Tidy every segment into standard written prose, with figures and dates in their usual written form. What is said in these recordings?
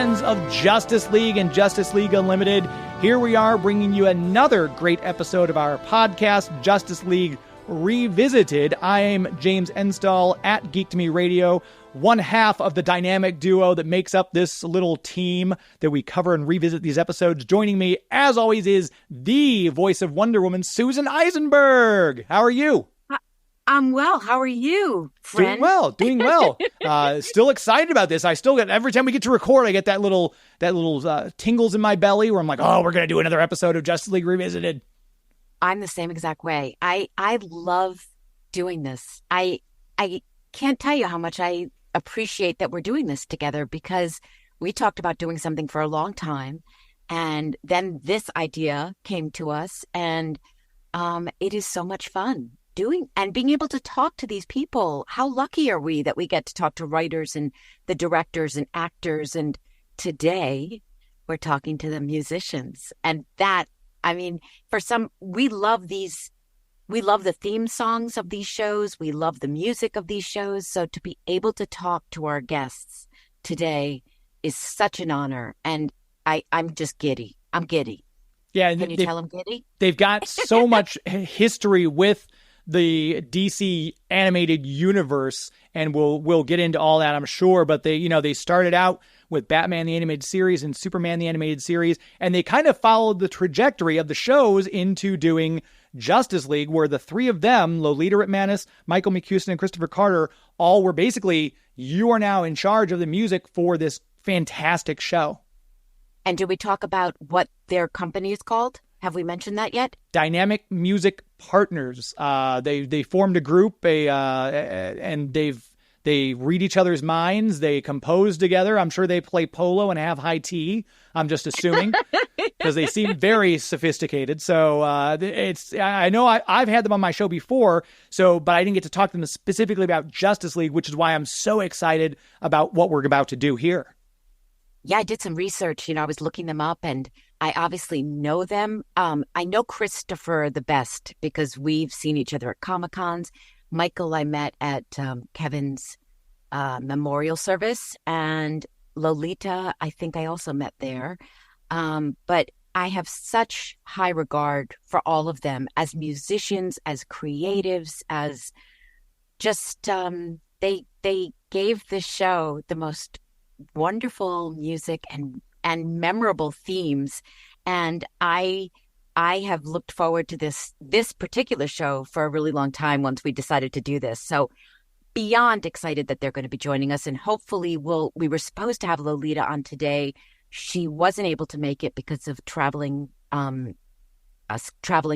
fans of Justice League and Justice League Unlimited. Here we are bringing you another great episode of our podcast, Justice League Revisited. I am James Enstall at Geek to Me Radio, one half of the dynamic duo that makes up this little team that we cover and revisit these episodes. Joining me, as always, is the voice of Wonder Woman, Susan Eisenberg. How are you? I'm well. How are you, friend? Doing well. Still excited about this. I still get, every time we get to record, I get that little tingles in my belly where I'm like, oh, we're going to do another episode of Justice League Revisited. I'm the same exact way. I love doing this. I can't tell you how much I appreciate that we're doing this together, because we talked about doing something for a long time, and then this idea came to us, and it is so much fun doing and being able to talk to these people. How lucky are we that we get to talk to writers and the directors and actors, and today we're talking to the musicians. And that, I mean, for some, we love the theme songs of these shows. We love the music of these shows. So to be able to talk to our guests today is such an honor. And I'm just giddy. I'm giddy. Yeah. Can you tell I'm giddy? They've got so much history with the DC animated universe, and we'll get into all that, I'm sure. But they started out with Batman the Animated Series and Superman the Animated Series, and they kind of followed the trajectory of the shows into doing Justice League, where the three of them, Lolita Ritmanis, Michael McCuiston, and Christopher Carter, all were basically, you are now in charge of the music for this fantastic show. And did we talk about what their company is called? Have we mentioned that yet? Dynamic Music Partners. They formed a group, and they read each other's minds. They compose together. I'm sure they play polo and have high tea. I'm just assuming, because they seem very sophisticated. So I know I've had them on my show before. But I didn't get to talk to them specifically about Justice League, which is why I'm so excited about what we're about to do here. Yeah, I did some research. I was looking them up, and I obviously know them. I know Kristopher the best because we've seen each other at Comic-Cons. Michael I met at Kevin's memorial service, and Lolita I think I also met there. But I have such high regard for all of them as musicians, as creatives, as just they gave this show the most wonderful music and memorable themes. And I have looked forward to this particular show for a really long time once we decided to do this. So beyond excited that they're going to be joining us. And hopefully we were supposed to have Lolita on today. She wasn't able to make it because of traveling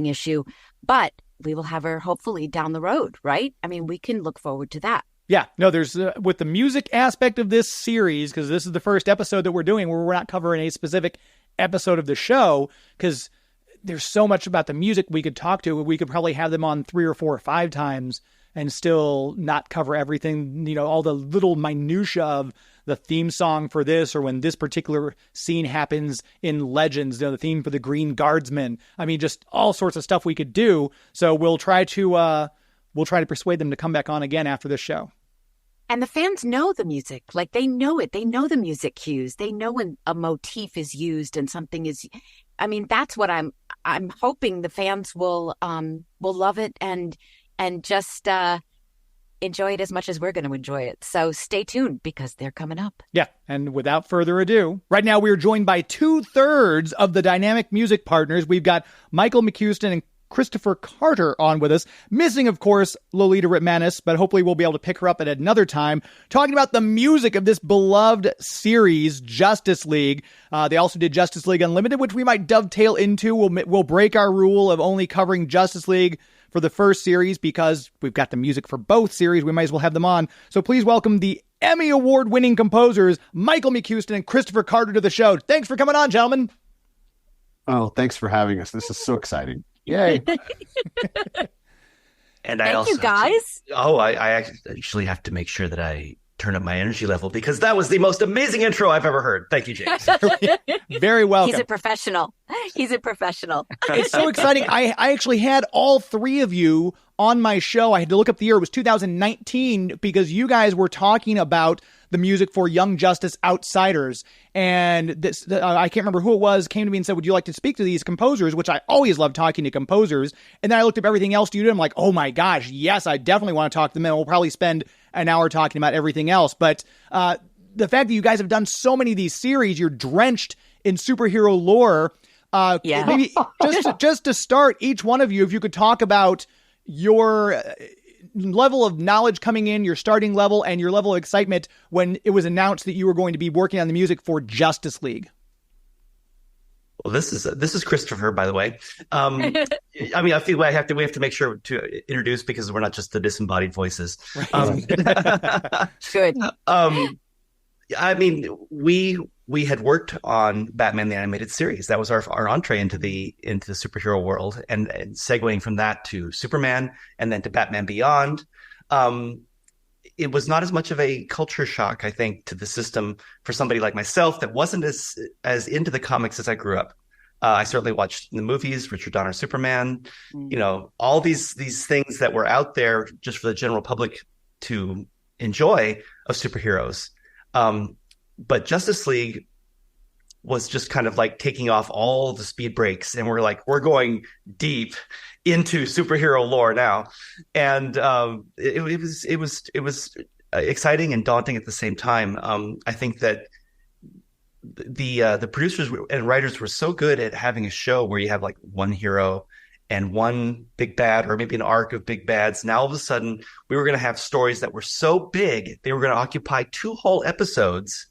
issue, but we will have her hopefully down the road, right? I mean, we can look forward to that. Yeah, no, there's with the music aspect of this series, because this is the first episode that we're doing where we're not covering a specific episode of the show, because there's so much about the music we could talk to. We could probably have them on 3 or 4 or 5 times and still not cover everything, all the little minutia of the theme song for this, or when this particular scene happens in Legends, the theme for the Green Guardsman. I mean, just all sorts of stuff we could do. So we'll try to persuade them to come back on again after this show. And the fans know the music. Like, they know it. They know the music cues. They know when a motif is used and something is, I mean, that's what I'm hoping the fans will love it and just enjoy it as much as we're going to enjoy it. So stay tuned, because they're coming up. Yeah. And without further ado, right now we're joined by 2/3 of the Dynamic Music Partners. We've got Michael McCuiston and Christopher Carter on with us, missing, of course, Lolita Ritmanis, but hopefully we'll be able to pick her up at another time, talking about the music of this beloved series, Justice League. They also did Justice League Unlimited, which we might dovetail into. We'll break our rule of only covering Justice League for the first series, because we've got the music for both series. We might as well have them on. So please welcome the Emmy Award-winning composers, Michael McCuiston and Christopher Carter, to the show. Thanks for coming on, gentlemen. Oh, thanks for having us. This is so exciting. Yay. And Thank you, guys. I actually have to make sure that I turn up my energy level, because that was the most amazing intro I've ever heard. Thank you, James. Very welcome. He's a professional. He's a professional. It's so exciting. I actually had all three of you on my show. I had to look up the year. It was 2019 because you guys were talking about the music for Young Justice Outsiders. And this, I can't remember who it was, came to me and said, would you like to speak to these composers? Which I always love talking to composers. And then I looked up everything else you did. I'm like, oh my gosh, yes, I definitely want to talk to them. And we'll probably spend an hour talking about everything else. But the fact that you guys have done so many of these series, you're drenched in superhero lore. Maybe just to start, each one of you, if you could talk about your level of knowledge coming in, your starting level, and your level of excitement when it was announced that you were going to be working on the music for Justice League. Well, this is Kristopher, by the way. I mean, I feel we have to make sure to introduce because we're not just the disembodied voices. Right. Good. I mean, we had worked on Batman the Animated Series. That was our entree into the superhero world, and segueing from that to Superman and then to Batman Beyond. It was not as much of a culture shock, I think, to the system for somebody like myself that wasn't as into the comics as I grew up. I certainly watched the movies, Richard Donner's Superman, all these things that were out there just for the general public to enjoy of superheroes. But Justice League was just kind of like taking off all the speed brakes, and we're going deep into superhero lore now, and it was exciting and daunting at the same time. I think that the producers and writers were so good at having a show where you have like one hero and one big bad, or maybe an arc of big bads. Now all of a sudden we were going to have stories that were so big they were going to occupy 2 whole episodes,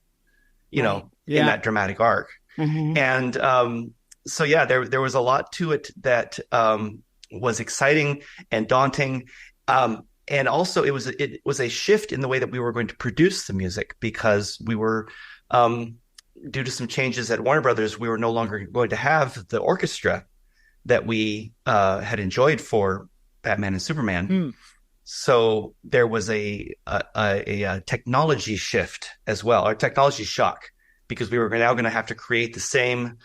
in that dramatic arc. Mm-hmm. And so yeah, there was a lot to it that was exciting and daunting. And also it was a shift in the way that we were going to produce the music, because we were due to some changes at Warner Brothers, we were no longer going to have the orchestra that we had enjoyed for Batman and Superman. So there was a technology shift as well, or technology shock, because we were now going to have to create the same,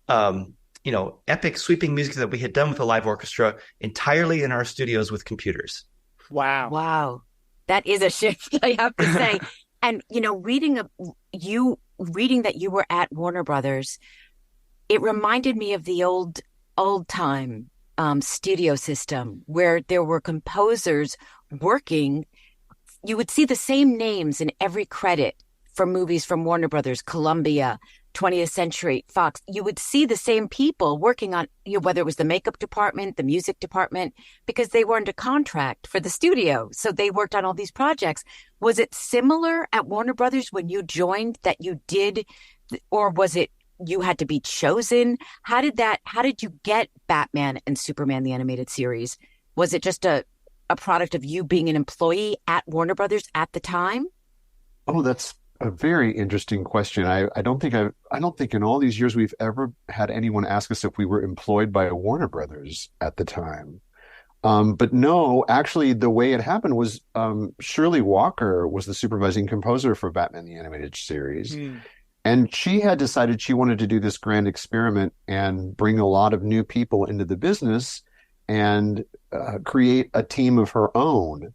epic sweeping music that we had done with the live orchestra entirely in our studios with computers. Wow. That is a shift, I have to say. And, reading that you were at Warner Brothers, it reminded me of the old time studio system where there were composers working. You would see the same names in every credit for movies from Warner Brothers, Columbia, 20th Century Fox. You would see the same people working on, whether it was the makeup department, the music department, because they were under contract for the studio. So they worked on all these projects. Was it similar at Warner Brothers when you joined that you did, or was it you had to be chosen? How did you get Batman and Superman, the animated series? Was it just a product of you being an employee at Warner Brothers at the time? Oh, that's a very interesting question. I don't think in all these years we've ever had anyone ask us if we were employed by Warner Brothers at the time. But no, actually the way it happened was Shirley Walker was the supervising composer for Batman the Animated Series. And she had decided she wanted to do this grand experiment and bring a lot of new people into the business and create a team of her own.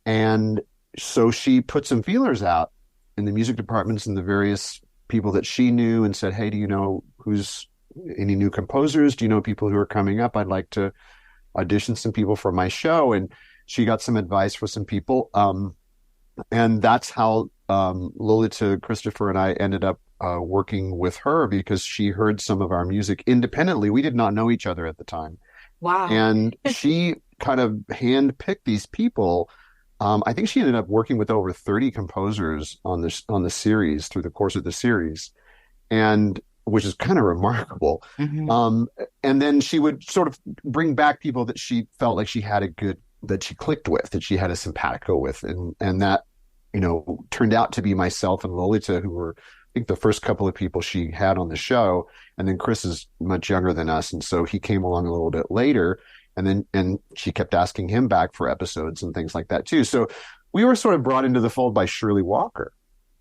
And so she put some feelers out in the music departments and the various people that she knew and said, hey, do you know any new composers? Do you know people who are coming up? I'd like to audition some people for my show. And she got some advice for some people. And that's how Lolita, Kristopher, and I ended up working with her, because she heard some of our music independently. We did not know each other at the time. Wow. And she kind of handpicked these people. I think she ended up working with over 30 composers on the series through the course of the series, and which is kind of remarkable. Mm-hmm. And then she would sort of bring back people that she felt like that she clicked with, that she had a simpatico with, and that turned out to be myself and Lolita, who were, I think, the first couple of people she had on the show. And then Chris is much younger than us, and so he came along a little bit later. And she kept asking him back for episodes and things like that too. So we were sort of brought into the fold by Shirley Walker.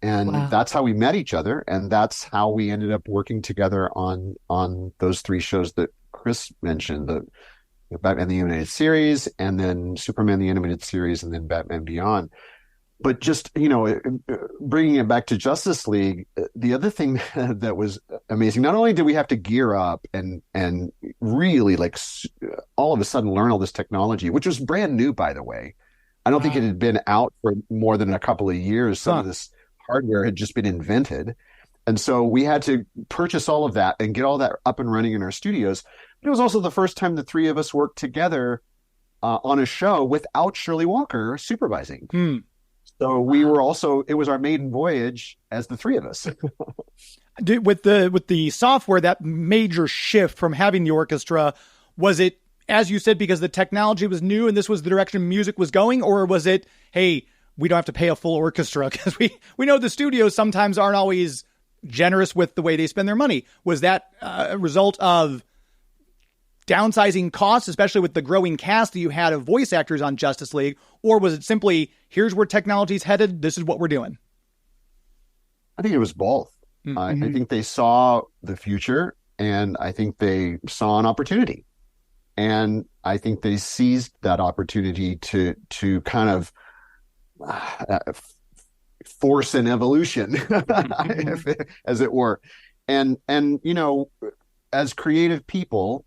And Wow. that's how we met each other. And that's how we ended up working together on those three shows that Chris mentioned, the Batman the Animated Series, and then Superman the Animated Series, and then Batman Beyond. But just, bringing it back to Justice League, the other thing that was amazing, not only did we have to gear up and really all of a sudden learn all this technology, which was brand new, by the way. I don't think it had been out for more than a couple of years. Some of this hardware had just been invented. And so we had to purchase all of that and get all that up and running in our studios. But it was also the first time the three of us worked together on a show without Shirley Walker supervising. So we were it was our maiden voyage as the three of us. With the software, that major shift from having the orchestra, was it, as you said, because the technology was new and this was the direction music was going? Or was it, hey, we don't have to pay a full orchestra? Because we know the studios sometimes aren't always generous with the way they spend their money. Was that a result of downsizing costs, especially with the growing cast that you had of voice actors on Justice League? Or was it simply, here's where technology's headed, this is what we're doing? I think it was both. I think they saw the future, and I think they saw an opportunity. And I think they seized that opportunity to kind of force an evolution, as it were. And as creative people,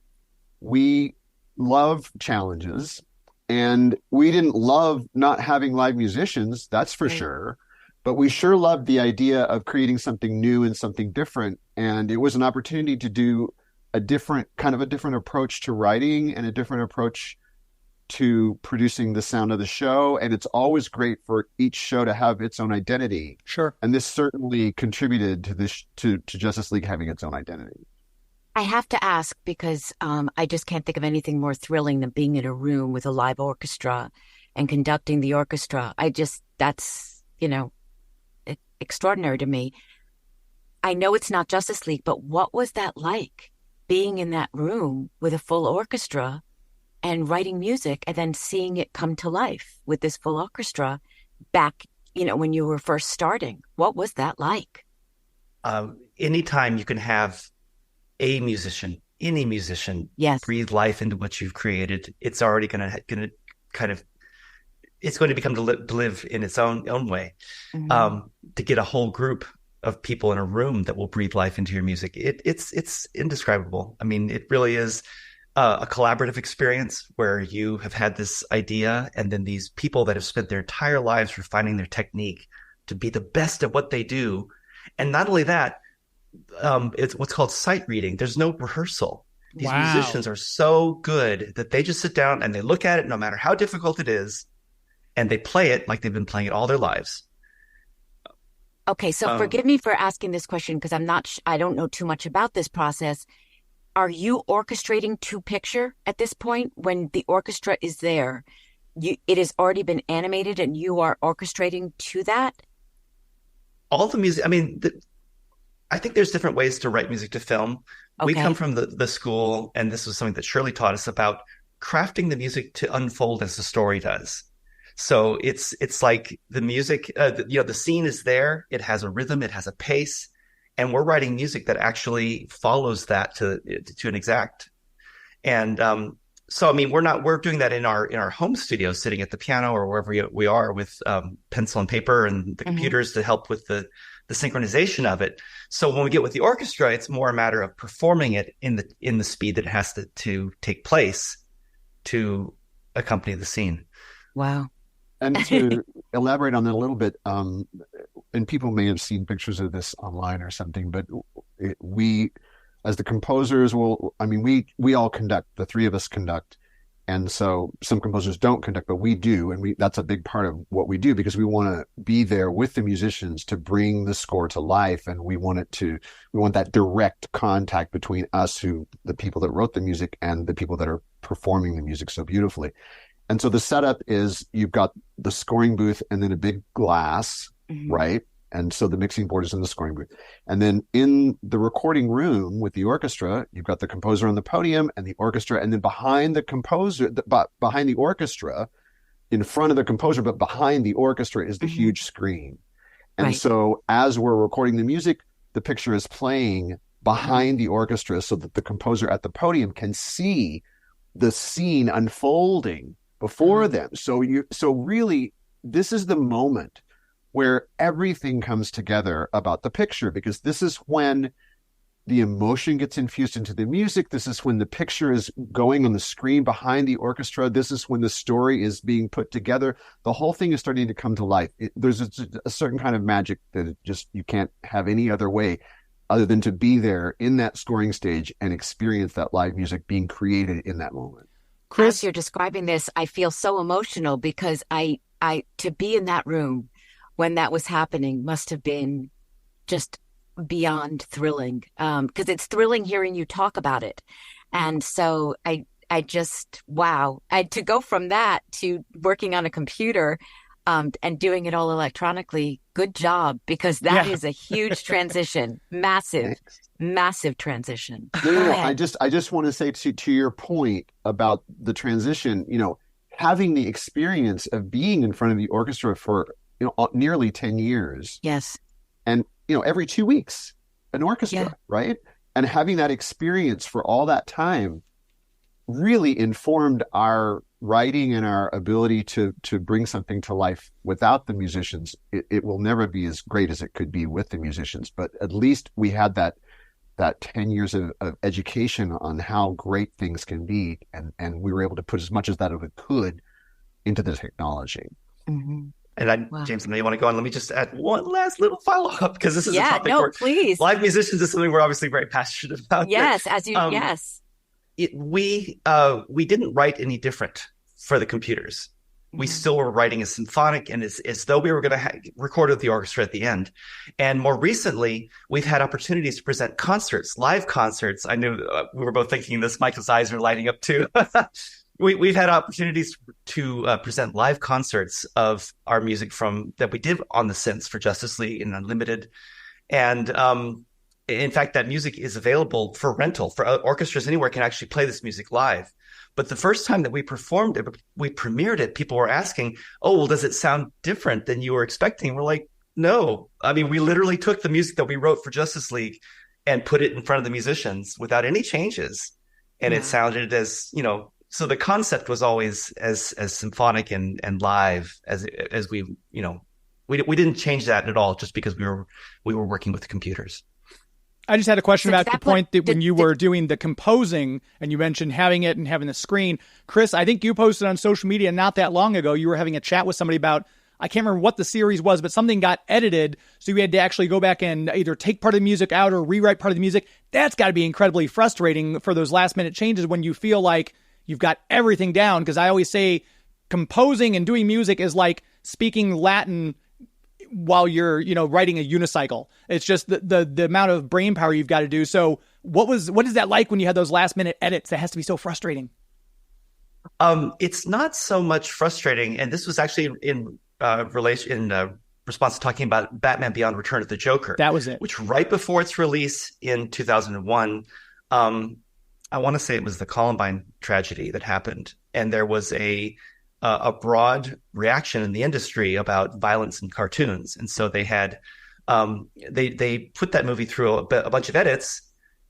we love challenges, and we didn't love not having live musicians, that's for sure. But we sure loved the idea of creating something new and something different. And it was an opportunity to do a different approach to writing and a different approach to producing the sound of the show. And it's always great for each show to have its own identity. Sure. And this certainly contributed to this, to Justice League having its own identity. I have to ask because I just can't think of anything more thrilling than being in a room with a live orchestra and conducting the orchestra. That's extraordinary to me. I know it's not Justice League, but what was that like, being in that room with a full orchestra and writing music and then seeing it come to life with this full orchestra back, when you were first starting? What was that like? Anytime you can have any musician, yes, breathe life into what you've created, it's already going to kind of, it's going to become to live in its own way. To get a whole group of people in a room that will breathe life into your music, it's indescribable. I mean, it really is a collaborative experience where you have had this idea, and then these people that have spent their entire lives refining their technique to be the best at what they do. And not only that, it's what's called sight reading. There's no rehearsal. These musicians are so good that they just sit down and they look at it, no matter how difficult it is, and they play it like they've been playing it all their lives. Okay, so forgive me for asking this question because I don't know too much about this process. Are you orchestrating to picture at this point when the orchestra is there? It has already been animated and you are orchestrating to that? All the music, I think there's different ways to write music to film. Okay. We come from the school, and this was something that Shirley taught us about, crafting the music to unfold as the story does. So it's like the music, the scene is there. It has a rhythm, it has a pace, and we're writing music that actually follows that to an exact. And so we're doing that in our home studio, sitting at the piano or wherever we are with pencil and paper and the computers to help with the synchronization of it. So when we get with the orchestra, it's more a matter of performing it in the speed that it has to take place to accompany the scene. Wow. And to elaborate on that a little bit, and people may have seen pictures of this online or something, but we, as the composers, we all conduct, the three of us conduct. And so some composers don't conduct, but we do. And that's a big part of what we do, because we want to be there with the musicians to bring the score to life. And we want that direct contact between us, the people that wrote the music, and the people that are performing the music so beautifully. And so the setup is, you've got the scoring booth and then a big glass, right? And so the mixing board is in the scoring booth. And then in the recording room with the orchestra, you've got the composer on the podium and the orchestra. And then behind the composer, behind the orchestra, in front of the composer, but behind the orchestra is the huge screen. And Right. so as we're recording the music, the picture is playing behind the orchestra so that the composer at the podium can see the scene unfolding before them. So really, this is the moment where everything comes together about the picture, because this is when the emotion gets infused into the music. This is when the picture is going on the screen behind the orchestra. This is when the story is being put together. The whole thing is starting to come to life. There's a certain kind of magic that you can't have any other way other than to be there in that scoring stage and experience that live music being created in that moment. Chris, As you're describing this, I feel so emotional because I to be in that room when that was happening must have been just beyond thrilling. Because it's thrilling hearing you talk about it. And so I just, wow. To go from that to working on a computer, and doing it all electronically, good job, because that is a huge transition. Massive transition. No. I just want to say to your point about the transition, having the experience of being in front of the orchestra for nearly 10 years. Yes. And every 2 weeks, an orchestra, right? And having that experience for all that time really informed our writing and our ability to bring something to life without the musicians. It will never be as great as it could be with the musicians, but at least we had that 10 years of education on how great things can be, and we were able to put as much as that as we could into the technology. Mm-hmm. And James, I know you want to go on. Let me just add one last little follow-up, because this is a topic where please. Live musicians is something we're obviously very passionate about. Yes, We didn't write any different for the computers. We still were writing a symphonic, and it's as though we were going to record with the orchestra at the end. And more recently, we've had opportunities to present concerts, live concerts. I knew we were both thinking this. Michael's eyes are lighting up too. We've had opportunities to present live concerts of our music that we did on the synths for Justice League and Unlimited. And in fact, that music is available for rental. For orchestras anywhere can actually play this music live. But the first time that we performed it, we premiered it, people were asking, oh, well, does it sound different than you were expecting? We're like, no. I mean, we literally took the music that we wrote for Justice League and put it in front of the musicians without any changes. And it sounded as, so the concept was always as symphonic and live as we, we didn't change that at all just because we were working with computers. I just had a question about the point that when you were doing the composing and you mentioned having it and having the screen. Chris, I think you posted on social media not that long ago, you were having a chat with somebody about, I can't remember what the series was, but something got edited. So you had to actually go back and either take part of the music out or rewrite part of the music. That's got to be incredibly frustrating for those last minute changes when you feel like you've got everything down. Because I always say composing and doing music is like speaking Latin while you're, writing a unicycle. It's just the amount of brain power you've got to do. So what is that like when you had those last minute edits? That has to be so frustrating. It's not so much frustrating. And this was actually in response to talking about Batman Beyond Return of the Joker. That was it. Which right before its release in 2001, I want to say it was the Columbine tragedy that happened. And there was a broad reaction in the industry about violence in cartoons. And so they had, they put that movie through a bunch of edits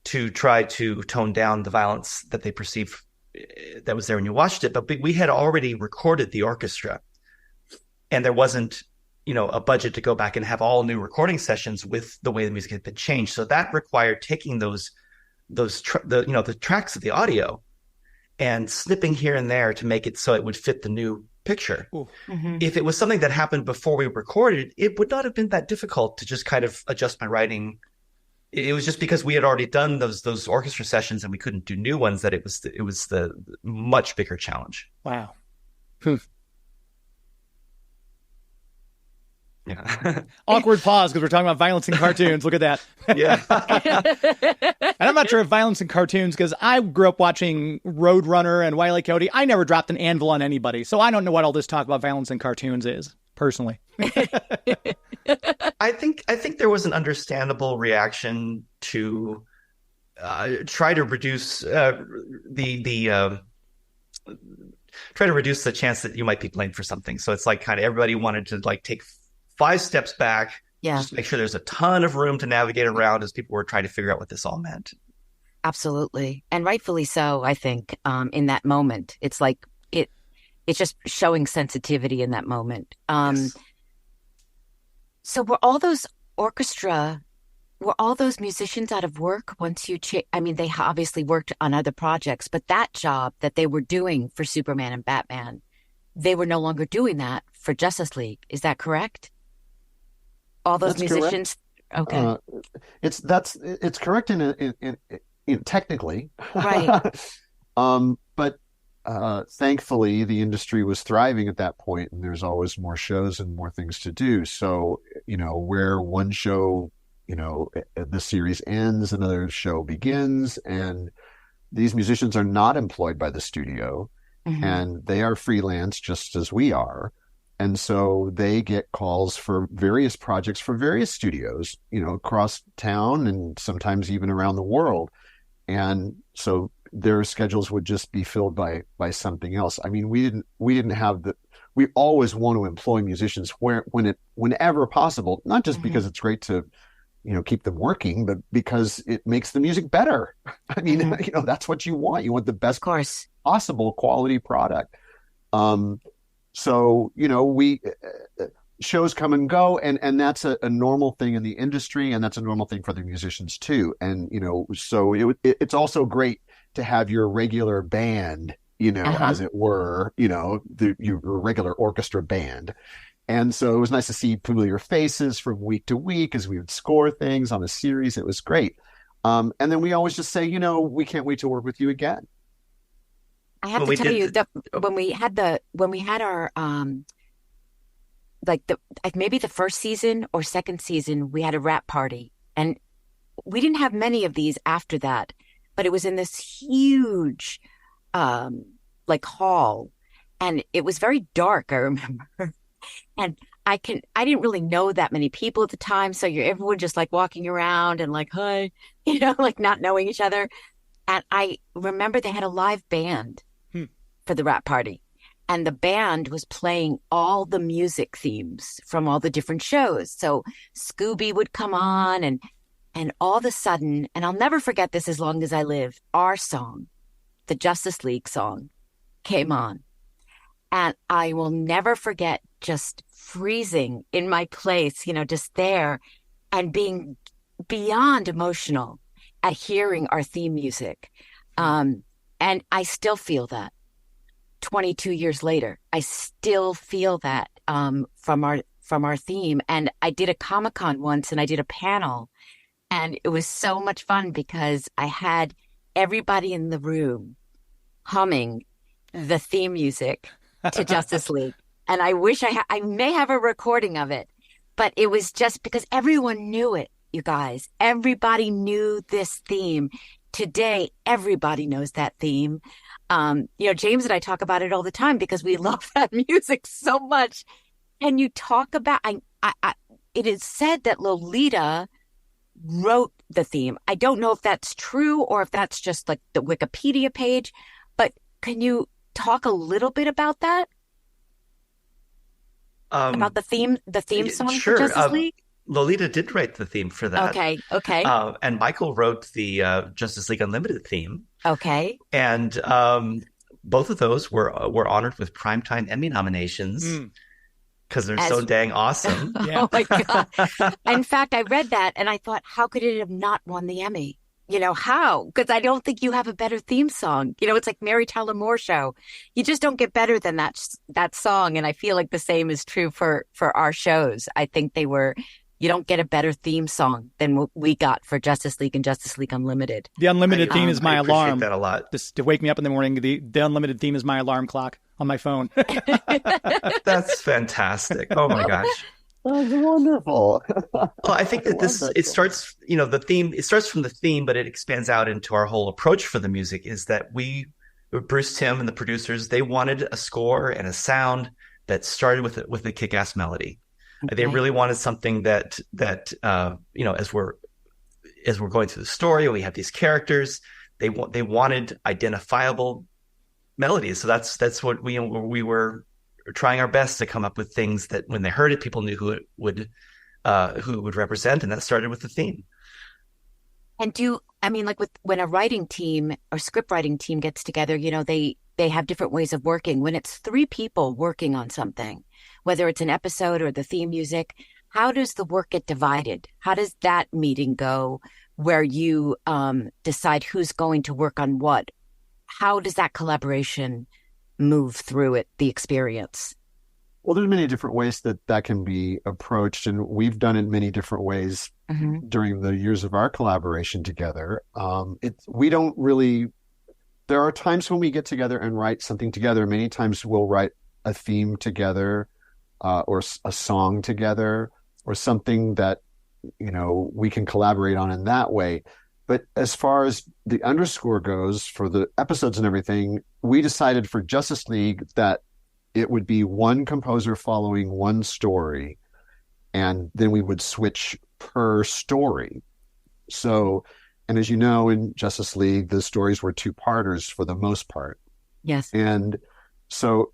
to try to tone down the violence that they perceived that was there when you watched it. But we had already recorded the orchestra, and there wasn't, a budget to go back and have all new recording sessions with the way the music had been changed. So that required taking the tracks of the audio and snipping here and there to make it so it would fit the new picture. Mm-hmm. If it was something that happened before we recorded, it would not have been that difficult to just kind of adjust my writing. It was just because we had already done those orchestra sessions and we couldn't do new ones that it was the much bigger challenge. Wow. Yeah. Awkward pause because we're talking about violence in cartoons. Look at that. Yeah. And I'm not sure if violence in cartoons, because I grew up watching Roadrunner and Wile E. Coyote. I never dropped an anvil on anybody. So I don't know what all this talk about violence in cartoons is, personally. I think there was an understandable reaction to try to reduce the chance that you might be blamed for something. So it's like kind of everybody wanted to like take 5 steps back, Yeah, just make sure there's a ton of room to navigate around as people were trying to figure out what this all meant. absolutely. And rightfully so, I think, in that moment. It's like it's just showing sensitivity in that moment. Yes. So were all those musicians out of work once I mean, they obviously worked on other projects, but that job that they were doing for Superman and Batman, they were no longer doing that for Justice League. Is that correct? All those That's correct. musicians? Okay. It's correct in technically, Right. but thankfully the industry was thriving at that point, and there's always more shows and more things to do. So where one show, the series ends, another show begins, and these musicians are not employed by the studio, Hmm. and they are freelance just as we are. And so they get calls for various projects for various studios, across town and sometimes even around the world. And so their schedules would just be filled by something else. I mean, we always want to employ musicians whenever possible, not just Hmm. because it's great to, keep them working, but because it makes the music better. I mean, Hmm. that's what you want. You want the Of best course. possible quality product. So, we shows come and go, and that's a normal thing in the industry, and that's a normal thing for the musicians too. And, so it's also great to have your regular band, Uh-huh. as it were, your regular orchestra band. And so it was nice to see familiar faces from week to week as we would score things on a series. It was great. And then we always just say, we can't wait to work with you again. I have When to we tell did you the, that oh, when we had our like maybe the first season or second season, we had a rap party, and we didn't have many of these after that, but it was in this huge um like hall, and it was very dark, I remember. And I didn't really know that many people at the time, so you're everyone just like walking around and like hi, like not knowing each other. And I remember they had a live band Hmm. for the rap party. And the band was playing all the music themes from all the different shows. So Scooby would come on, and all of a sudden, and I'll never forget this as long as I live, our song, the Justice League song, came on. And I will never forget just freezing in my place, just there and being beyond emotional at hearing our theme music. Hmm. And I still feel that 22 years later. I still feel that from our theme. And I did a Comic-Con once, and I did a panel, and it was so much fun because I had everybody in the room humming the theme music to Justice League. And I wish I may have a recording of it, but it was just because everyone knew it, you guys. Everybody knew this theme. Today, everybody knows that theme. James and I talk about it all the time because we love that music so much. And you talk about, it is said that Lolita wrote the theme. I don't know if that's true or if that's just like the Wikipedia page, but can you talk a little bit about that? About um, the theme song for sure. Justice League? Lolita did write the theme for that. Okay, okay, And Michael wrote the Justice League Unlimited theme. okay. And both of those were honored with Primetime Emmy nominations Hmm. because they're so As dang awesome. Yeah. Oh my God. In fact, I read that and I thought, how could it have not won the Emmy? How? Because I don't think you have a better theme song. It's like Mary Tyler Moore Show. You just don't get better than that song. And I feel like the same is true for our shows. I think you don't get a better theme song than what we got for Justice League and Justice League Unlimited. The unlimited theme is I my appreciate alarm. that a lot. Just to wake me up in the morning. The unlimited theme is my alarm clock on my phone. That's fantastic. Oh my gosh. That's wonderful. Well, I think I that love that it song. starts, the theme, it starts from the theme, but it expands out into our whole approach for the music is that Bruce Timm and the producers, they wanted a score and a sound that started with a kick-ass melody. They Okay. really wanted something that as we're going through the story and we have these characters, they wanted identifiable melodies. So that's what we were trying our best to come up with things that when they heard it, people knew who it would who would represent, and that started with the theme. And like when a writing team or script writing team gets together, they have different ways of working. When it's three people working on something, whether it's an episode or the theme music, how does the work get divided? How does that meeting go where you decide who's going to work on what? How does that collaboration move through the experience? Well, there's many different ways that can be approached, and we've done it many different ways during the years of our collaboration together. We don't really. There are times when we get together and write something together. Many times we'll write a theme together, or a song together, or something that we can collaborate on in that way. But as far as the underscore goes for the episodes and everything, we decided for Justice League that it would be one composer following one story, and then we would switch per story. So, and as you know, in Justice League, the stories were two-parters for the most part. Yes. And so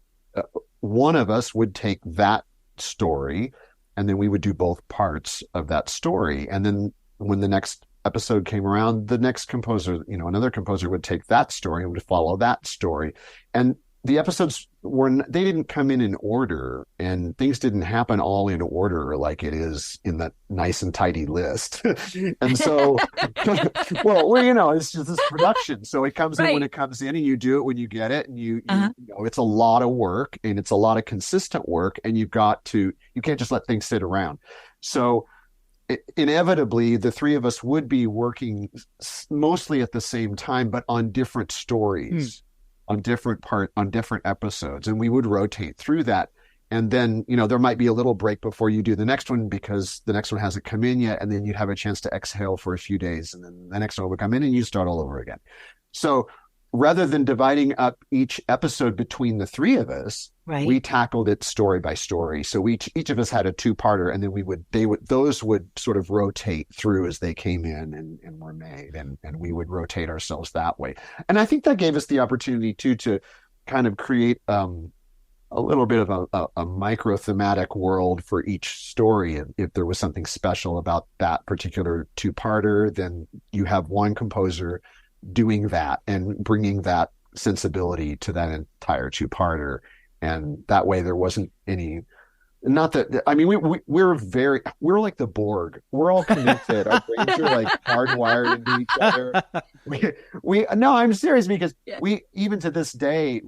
one of us would take that story, and then we would do both parts of that story. And then when the next episode came around, the next composer, another composer would take that story and would follow that story. And the episodes they didn't come in order, and things didn't happen all in order like it is in that nice and tidy list. And so, it's just this production. So it comes in when it comes in, and you do it when you get it. And you it's a lot of work, and it's a lot of consistent work, and you can't just let things sit around. So inevitably, the three of us would be working mostly at the same time, but on different stories. On different episodes, and we would rotate through that. And then, there might be a little break before you do the next one because the next one hasn't come in yet, and then you'd have a chance to exhale for a few days, and then the next one would come in and you start all over again. So rather than dividing up each episode between the three of us, we tackled it story by story. So each of us had a two-parter, and then those would sort of rotate through as they came in and were made, and we would rotate ourselves that way. And I think that gave us the opportunity too to kind of create a little bit of a micro-thematic world for each story. And if there was something special about that particular two-parter, then you have one composer doing that and bringing that sensibility to that entire two-parter. And that way there wasn't any, not that, I mean, we're like the Borg. We're all connected. Our brains are like hardwired into each other. No, I'm serious, because we, even to this day,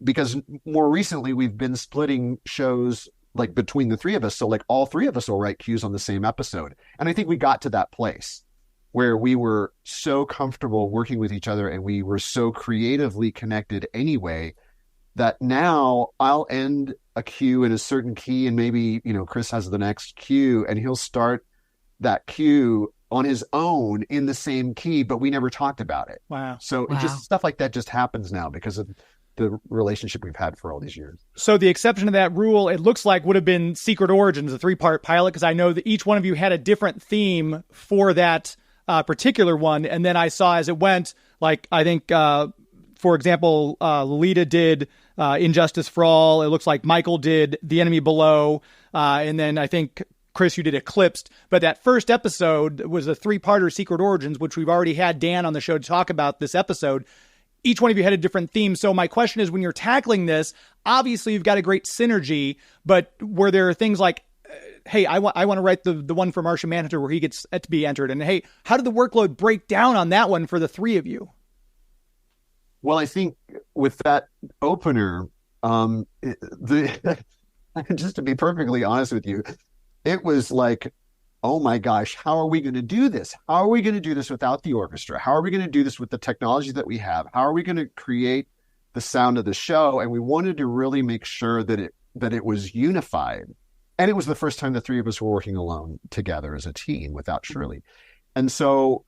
because more recently we've been splitting shows like between the three of us. So like all three of us will write cues on the same episode. And I think we got to that place where we were so comfortable working with each other, and we were so creatively connected anyway, that now I'll end a cue in a certain key, and maybe, Chris has the next cue, and he'll start that cue on his own in the same key, but we never talked about it. Wow. So It just stuff like that just happens now because of the relationship we've had for all these years. So the exception to that rule, it looks like, would have been Secret Origins, a 3-part pilot, because I know that each one of you had a different theme for that particular one. And then I saw as it went, like, I think, for example, Lolita did Injustice for All. It looks like Michael did The Enemy Below. And then I think, Chris, you did Eclipsed. But that first episode was a 3-parter, Secret Origins, which we've already had Dan on the show to talk about this episode. Each one of you had a different theme. So my question is, when you're tackling this, obviously you've got a great synergy, but were there things like, hey, I want to write the one for Martian Manhunter where he gets to be entered, and hey, how did the workload break down on that one for the three of you? Well, I think with that opener, just to be perfectly honest with you, it was like, oh my gosh, how are we going to do this? How are we going to do this without the orchestra? How are we going to do this with the technology that we have? How are we going to create the sound of the show? And we wanted to really make sure that it was unified. And it was the first time the three of us were working alone together as a team without Shirley. And so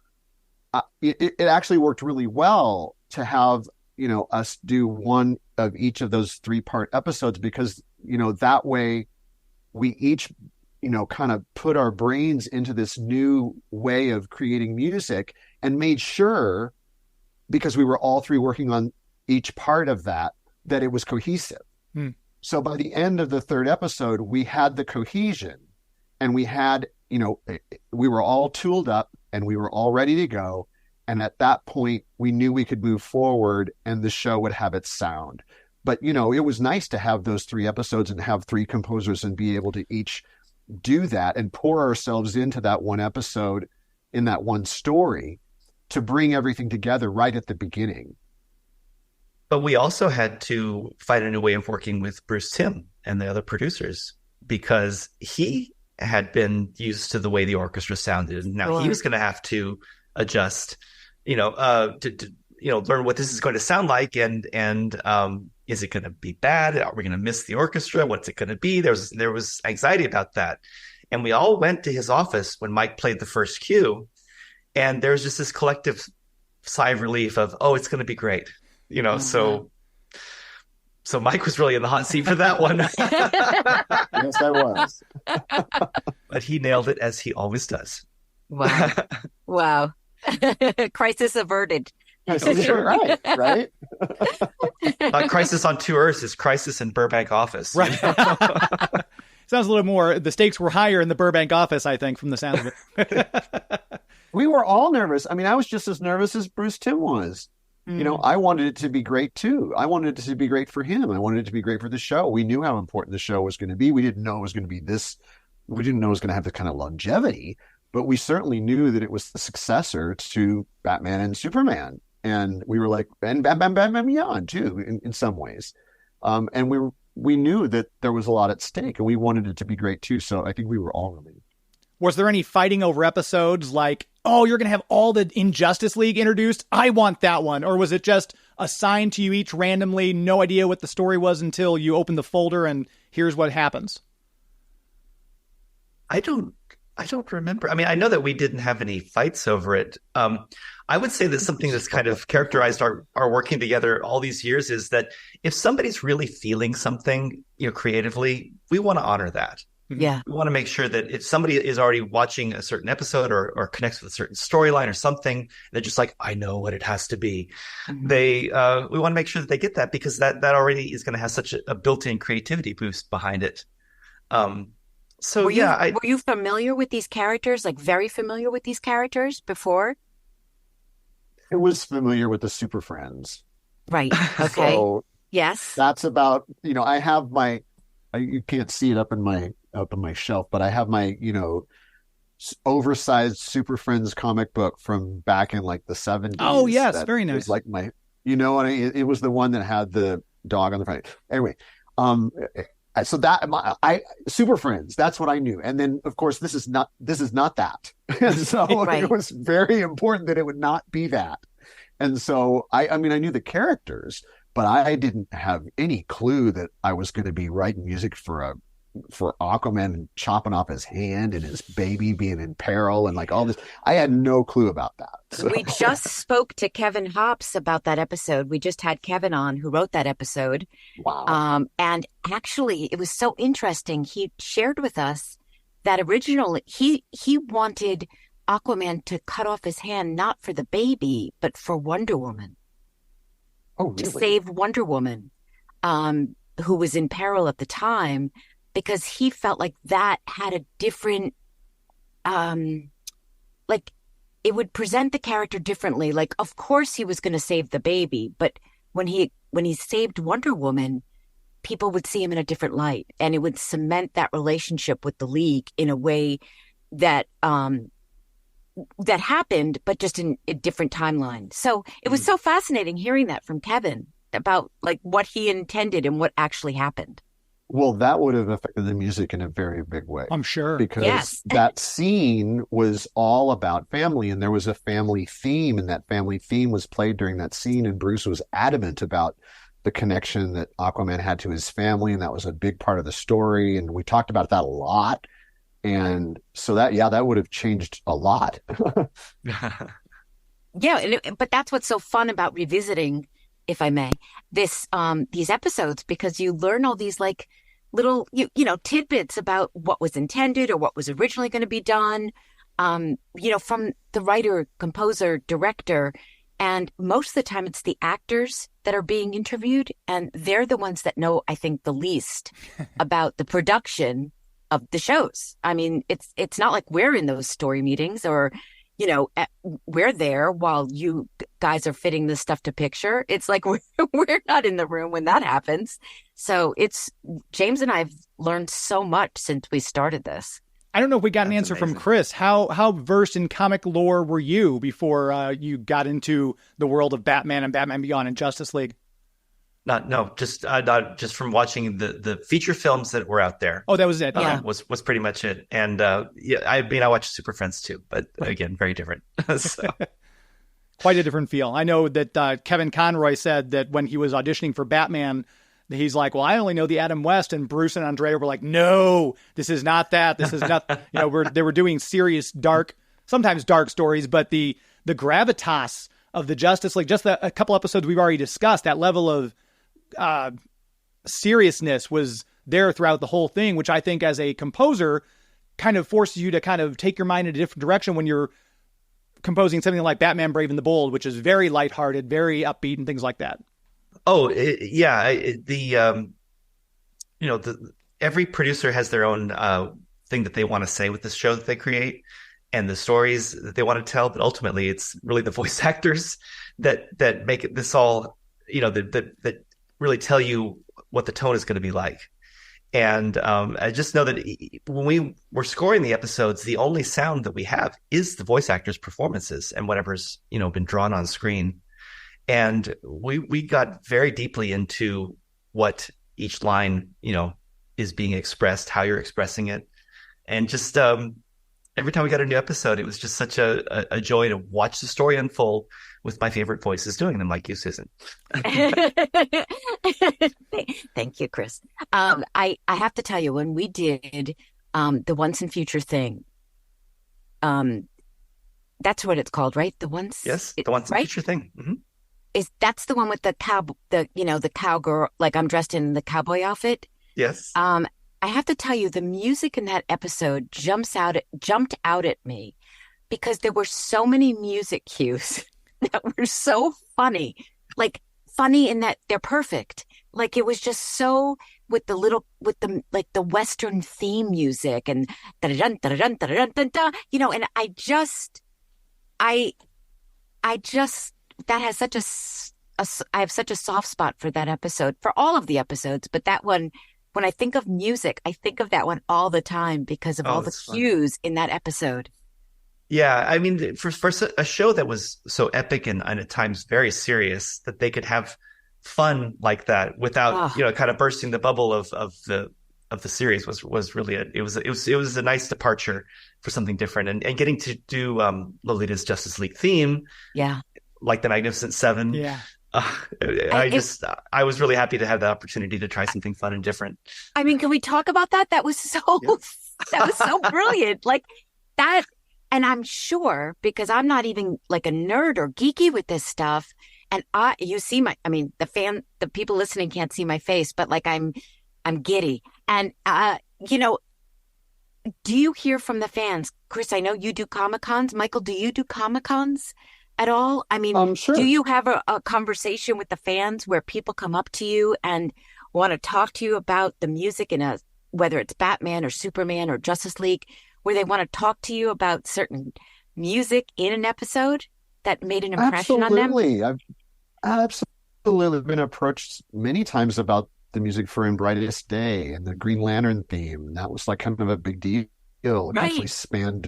it actually worked really well to have, us do one of each of those 3-part episodes, because, that way we each, kind of put our brains into this new way of creating music and made sure, because we were all three working on each part of that it was cohesive. So by the end of the 3rd episode, we had the cohesion, and we had, we were all tooled up and we were all ready to go. And at that point, we knew we could move forward and the show would have its sound. But, it was nice to have those 3 episodes and have 3 composers and be able to each do that and pour ourselves into that one episode in that one story to bring everything together right at the beginning. But we also had to find a new way of working with Bruce Timm and the other producers, because he had been used to the way the orchestra sounded. Now he was going to have to adjust, to learn what this is going to sound like, and is it going to be bad? Are we going to miss the orchestra? What's it going to be? There was anxiety about that, and we all went to his office when Mike played the first cue, and there's just this collective sigh of relief of, oh, it's going to be great, So Mike was really in the hot seat for that one. Yes, I was. But he nailed it, as he always does. Wow. Wow. Crisis averted. Right. Not Crisis on 2 Earths, is Crisis in Burbank office. Right. Sounds a little more, the stakes were higher in the Burbank office, I think, from the sound of it. We were all nervous. I mean, I was just as nervous as Bruce Timm was. I wanted it to be great too. I wanted it to be great for him. I wanted it to be great for the show. We knew how important the show was going to be. We didn't know it was going to be this. We didn't know it was going to have this kind of longevity, but we certainly knew that it was the successor to Batman and Superman. And we were like, and Batman Beyond too, in some ways. And we knew that there was a lot at stake, and we wanted it to be great too. So I think we were all relieved. Was there any fighting over episodes like, oh, you're going to have all the Injustice League introduced? I want that one. Or was it just assigned to you each randomly, no idea what the story was until you open the folder and here's what happens? I don't remember. I mean, I know that we didn't have any fights over it. I would say that something that's kind of characterized our working together all these years is that if somebody's really feeling something, creatively, we want to honor that. Yeah. We want to make sure that if somebody is already watching a certain episode or connects with a certain storyline or something, they're just like, I know what it has to be. Mm-hmm. We want to make sure that they get that, because that already is going to have such a built-in creativity boost behind it. Were you familiar with these characters, like very familiar with these characters before? I was familiar with the Super Friends. Right. Okay. So yes. That's about, I have you can't see it up in my shelf, but I have my, oversized Super Friends comic book from back in like the 70s. Oh, yes. Very nice. Like it was the one that had the dog on the front. Anyway, so Super Friends, that's what I knew. And then of course, this is not that. And so It was very important that it would not be that. And so I knew the characters, but I didn't have any clue that I was going to be writing music for Aquaman and chopping off his hand and his baby being in peril and like all this. I had no clue about that. So. We just spoke to Kevin Hops about that episode. We just had Kevin on, who wrote that episode. Wow. And actually, it was so interesting. He shared with us that originally he wanted Aquaman to cut off his hand, not for the baby, but for Wonder Woman. Oh, really? To save Wonder Woman, who was in peril at the time, because he felt like that had a different, like it would present the character differently. Like, of course he was going to save the baby, but when he saved Wonder Woman, people would see him in a different light, and it would cement that relationship with the League in a way that that happened, but just in a different timeline. So it was so fascinating hearing that from Kevin about like what he intended and what actually happened. Well, that would have affected the music in a very big way. I'm sure. Because that scene was all about family, and there was a family theme, and that family theme was played during that scene, and Bruce was adamant about the connection that Aquaman had to his family, and that was a big part of the story, and we talked about that a lot. And so that would have changed a lot. Yeah, but that's what's so fun about revisiting, if I may, these episodes, because you learn all these like little tidbits about what was intended or what was originally going to be done, from the writer, composer, director. And most of the time it's the actors that are being interviewed, and they're the ones that know, I think, the least about the production of the shows. I mean, it's not like we're in those story meetings or, we're there while you guys are fitting this stuff to picture. It's like we're not in the room when that happens. So James and I have learned so much since we started this. I don't know if we got an answer amazing. from Chris. How versed in comic lore were you before you got into the world of Batman and Batman Beyond and Justice League? Just from watching the feature films that were out there. Oh, that was it. Yeah. Was pretty much it. And I watched Super Friends too, but again, very different. So. Quite a different feel. I know that Kevin Conroy said that when he was auditioning for Batman, he's like, well, I only know the Adam West, and Bruce and Andrea were like, no, this is not that. This is not, they were doing serious, sometimes dark stories, but the gravitas of the Justice League, just a couple episodes we've already discussed, that level of seriousness was there throughout the whole thing, which I think as a composer kind of forces you to kind of take your mind in a different direction when you're composing something like Batman Brave and the Bold, which is very lighthearted, very upbeat and things like that. Oh, every producer has their own thing that they want to say with the show that they create and the stories that they want to tell. But ultimately, it's really the voice actors that make it this all, that really tell you what the tone is going to be like. And I just know that when we were scoring the episodes, the only sound that we have is the voice actors' performances and whatever's, been drawn on screen. And we got very deeply into what each line, is being expressed, how you're expressing it. And just every time we got a new episode, it was just such a joy to watch the story unfold with my favorite voices doing them, like you, Susan. Thank you, Chris. I have to tell you, when we did the Once and Future thing, that's what it's called, right? The Once? Yes, the Once and Future thing. Mm-hmm. That's the one with the cowgirl, like I'm dressed in the cowboy outfit? Yes. I have to tell you, the music in that episode jumped out at me because there were so many music cues that were so funny, like funny in that they're perfect. Like it was just so with the Western theme music and da-da-dun, da-da-dun, da-da-dun, da-da, and I just that has such I have such a soft spot for that episode, for all of the episodes, but that one, when I think of music, I think of that one all the time because of all the cues in that episode. Yeah, I mean, for a show that was so epic and at times very serious, that they could have fun like that without kind of bursting the bubble of the series was really it was a nice departure for something different, and getting to do Lolita's Justice League theme, like the Magnificent Seven. Yeah. I was really happy to have the opportunity to try something fun and different. I mean, can we talk about that? That was so brilliant. Like that. And I'm sure, because I'm not even like a nerd or geeky with this stuff. And the people listening can't see my face, but like I'm giddy. And, do you hear from the fans? Chris, I know you do Comic-Cons. Michael, do you do Comic-Cons at all? I mean, sure. Do you have a conversation with the fans where people come up to you and want to talk to you about the music in whether it's Batman or Superman or Justice League, where they want to talk to you about certain music in an episode that made an impression on them? I've absolutely been approached many times about the music for In Brightest Day and the Green Lantern theme. That was like kind of a big deal. It actually spanned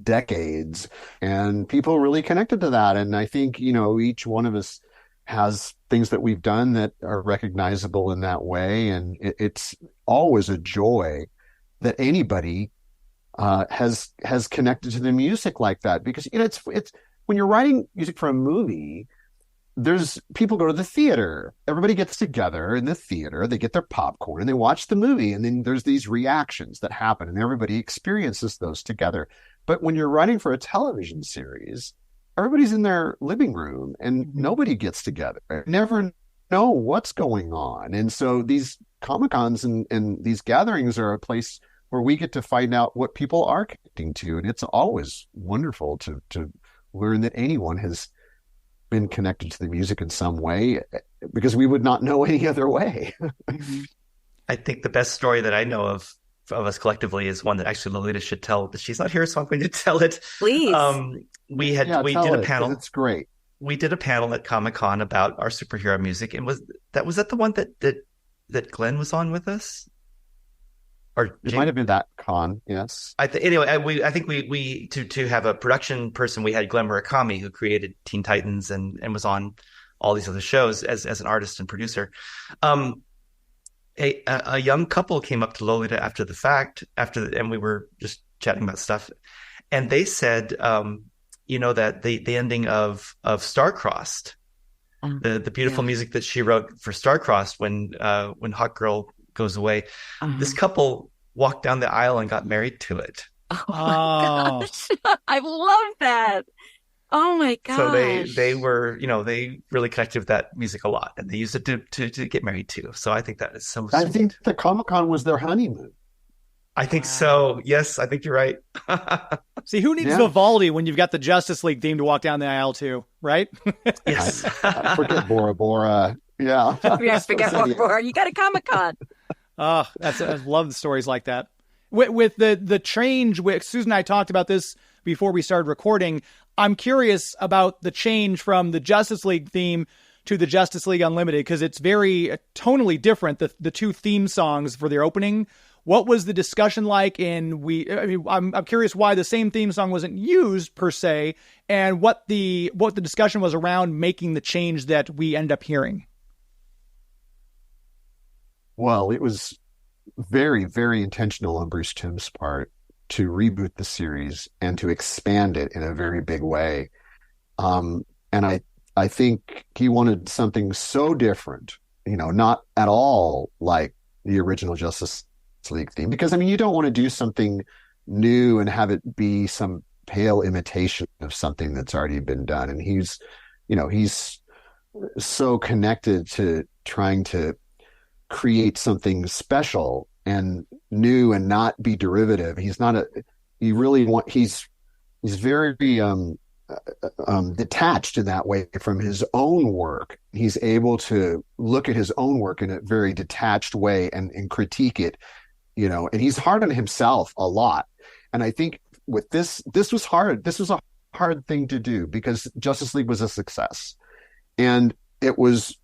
decades, and people really connected to that. And I think, each one of us has things that we've done that are recognizable in that way. And it's always a joy that anybody has connected to the music like that, because it's when you're writing music for a movie, there's people go to the theater, everybody gets together in the theater, they get their popcorn and they watch the movie, and then there's these reactions that happen and everybody experiences those together. But when you're writing for a television series, everybody's in their living room and nobody gets together, never know what's going on. And so these Comic-Cons and these gatherings are a place where we get to find out what people are connecting to. And it's always wonderful to learn that anyone has been connected to the music in some way, because we would not know any other way. I think the best story that I know of of us collectively is one that actually Lolita should tell, but she's not here, so I'm going to tell it. Please. We did a panel. It's great. We did a panel at Comic-Con about our superhero music, and was that the one that Glenn was on with us? Or it might have been that con, yes. I think we to have a production person, we had Glenn Murakami, who created Teen Titans and was on all these other shows as an artist and producer. A young couple came up to Lolita after the fact, and we were just chatting about stuff, and they said, that the ending of Starcrossed, the beautiful music that she wrote for Starcrossed when Hawk Girl goes away, this couple walked down the aisle and got married to it. Oh my gosh. I love that. Oh my gosh. So they were, they really connected with that music a lot, and they used it to get married too. So I think that is so sweet. I think the Comic-Con was their honeymoon. I think so. Yes, I think you're right. See, who needs Vivaldi when you've got the Justice League theme to walk down the aisle to, right? Yes. Forget Bora Bora. Yeah. Yes, forget Bora Bora. You got a Comic-Con. Oh, I love the stories like that. With the change, Susan and I talked about this before we started recording. I'm curious about the change from the Justice League theme to the Justice League Unlimited, because it's very tonally different, the two theme songs for their opening. What was the discussion like? And I'm curious why the same theme song wasn't used per se, and what the discussion was around making the change that we end up hearing. Well, it was very, very intentional on Bruce Timm's part to reboot the series and to expand it in a very big way. And I think he wanted something so different, not at all like the original Justice League theme, because you don't want to do something new and have it be some pale imitation of something that's already been done. And he's so connected to trying to create something special and new and not be derivative. He's very detached in that way from his own work. He's able to look at his own work in a very detached way and critique it, and he's hard on himself a lot. And I think with this was hard. This was a hard thing to do because Justice League was a success. And it was,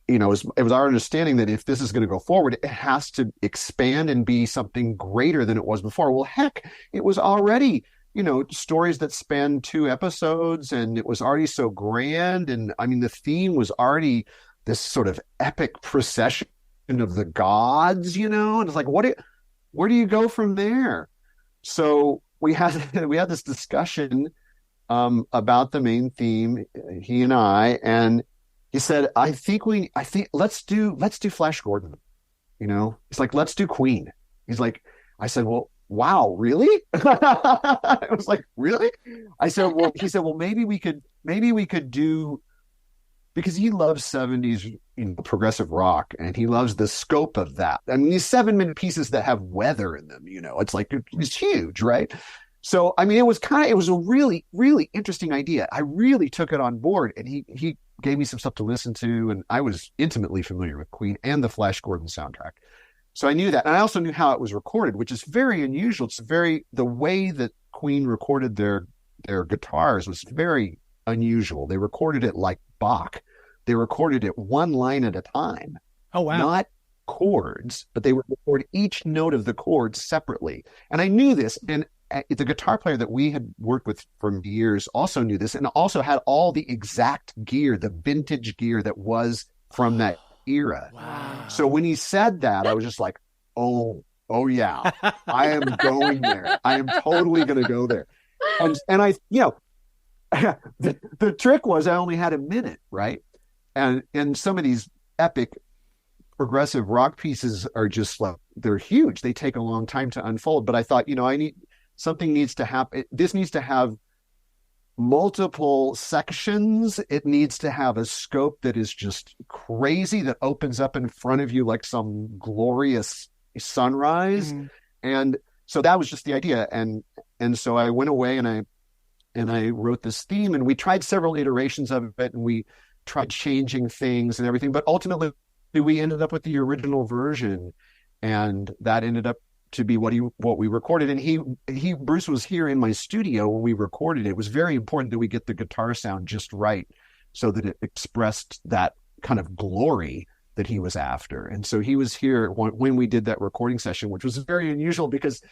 it was our understanding that if this is going to go forward, it has to expand and be something greater than it was before. Well, heck, it was already, stories that spanned 2 episodes, and it was already so grand. And the theme was already this sort of epic procession of the gods, and it's like, where do you go from there? So we had this discussion about the main theme, he and I, and he said, I think let's do Flash Gordon. He's like, let's do Queen. He's like, I said, well, wow, really? I was like, really? I said, well, he said, well, maybe we could do, because he loves 70s progressive rock, and he loves the scope of that. These 7-minute pieces that have weather in them, it's like, it's huge, right? So, it was a really, really interesting idea. I really took it on board, and he gave me some stuff to listen to, and I was intimately familiar with Queen and the Flash Gordon soundtrack. So I knew that. And I also knew how it was recorded, which is very unusual. The way that Queen recorded their guitars was very unusual. They recorded it like Bach. They recorded it one line at a time. Oh, wow. Not chords, but they would record each note of the chords separately. And I knew this, and the guitar player that we had worked with for years also knew this, and also had all the exact gear, the vintage gear that was from that era. Wow. So when he said that, I was just like, oh yeah, I am going there. I am totally going to go there. And I, the trick was I only had a minute, right? And some of these epic progressive rock pieces are just like, they're huge. They take a long time to unfold. But I thought, something needs to happen. This needs to have multiple sections. It needs to have a scope that is just crazy, that opens up in front of you like some glorious sunrise. Mm-hmm. And so that was just the idea. And so I went away and I wrote this theme, and we tried several iterations of it, and we tried changing things and everything, but ultimately we ended up with the original version, and that ended up to be what we recorded. And Bruce was here in my studio when we recorded it. It was very important that we get the guitar sound just right so that it expressed that kind of glory that he was after. And so he was here when we did that recording session, which was very unusual because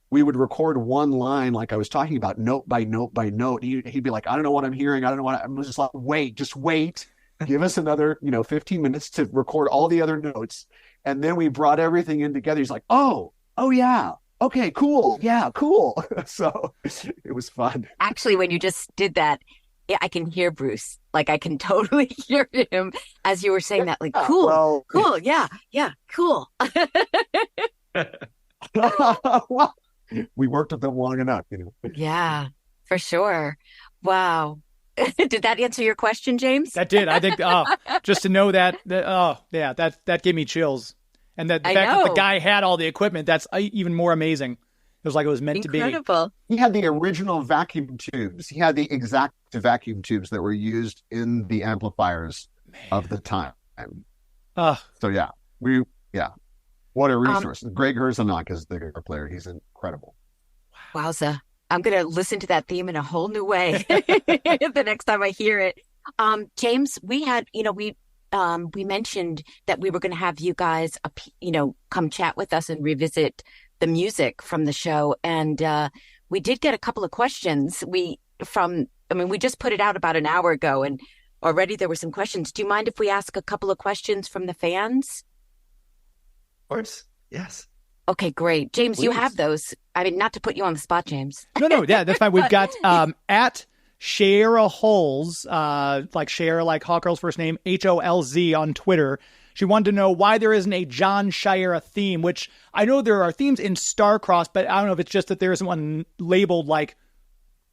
we would record one line, like I was talking about, note by note by note. He'd be like, I don't know what I'm hearing. I don't know what I'm just like, just wait. Give us another, 15 minutes to record all the other notes. And then we brought everything in together. He's like, oh yeah. Okay, cool. Yeah, cool. So it was fun. Actually, when you just did that, yeah, I can hear Bruce. Like I can totally hear him as you were saying that. Like, cool, cool. Yeah, cool. Well, we worked with them long enough, Yeah, for sure. Wow. Did that answer your question, James? That did. I think just to know that gave me chills. And that the fact that the guy had all the equipment, that's even more amazing. It was like it was meant to be. Incredible. He had the original vacuum tubes. He had the exact vacuum tubes that were used in the amplifiers of the time. So yeah, what a resource. Greg Herzenok is the guitar player. He's incredible. Wowza. I'm going to listen to that theme in a whole new way the next time I hear it. James, we had, we mentioned that we were going to have you guys, come chat with us and revisit the music from the show. And we did get a couple of questions. We just put it out about an hour ago and already there were some questions. Do you mind if we ask a couple of questions from the fans? Of course. Yes. Okay, great. James, you have those. I mean, not to put you on the spot, James. No, yeah, that's fine. We've got at Shara Holz, like Cher, like Hawkgirl's first name, HOLZ on Twitter. She wanted to know why there isn't a John Shira theme, which I know there are themes in Starcross, but I don't know if it's just that there isn't one labeled like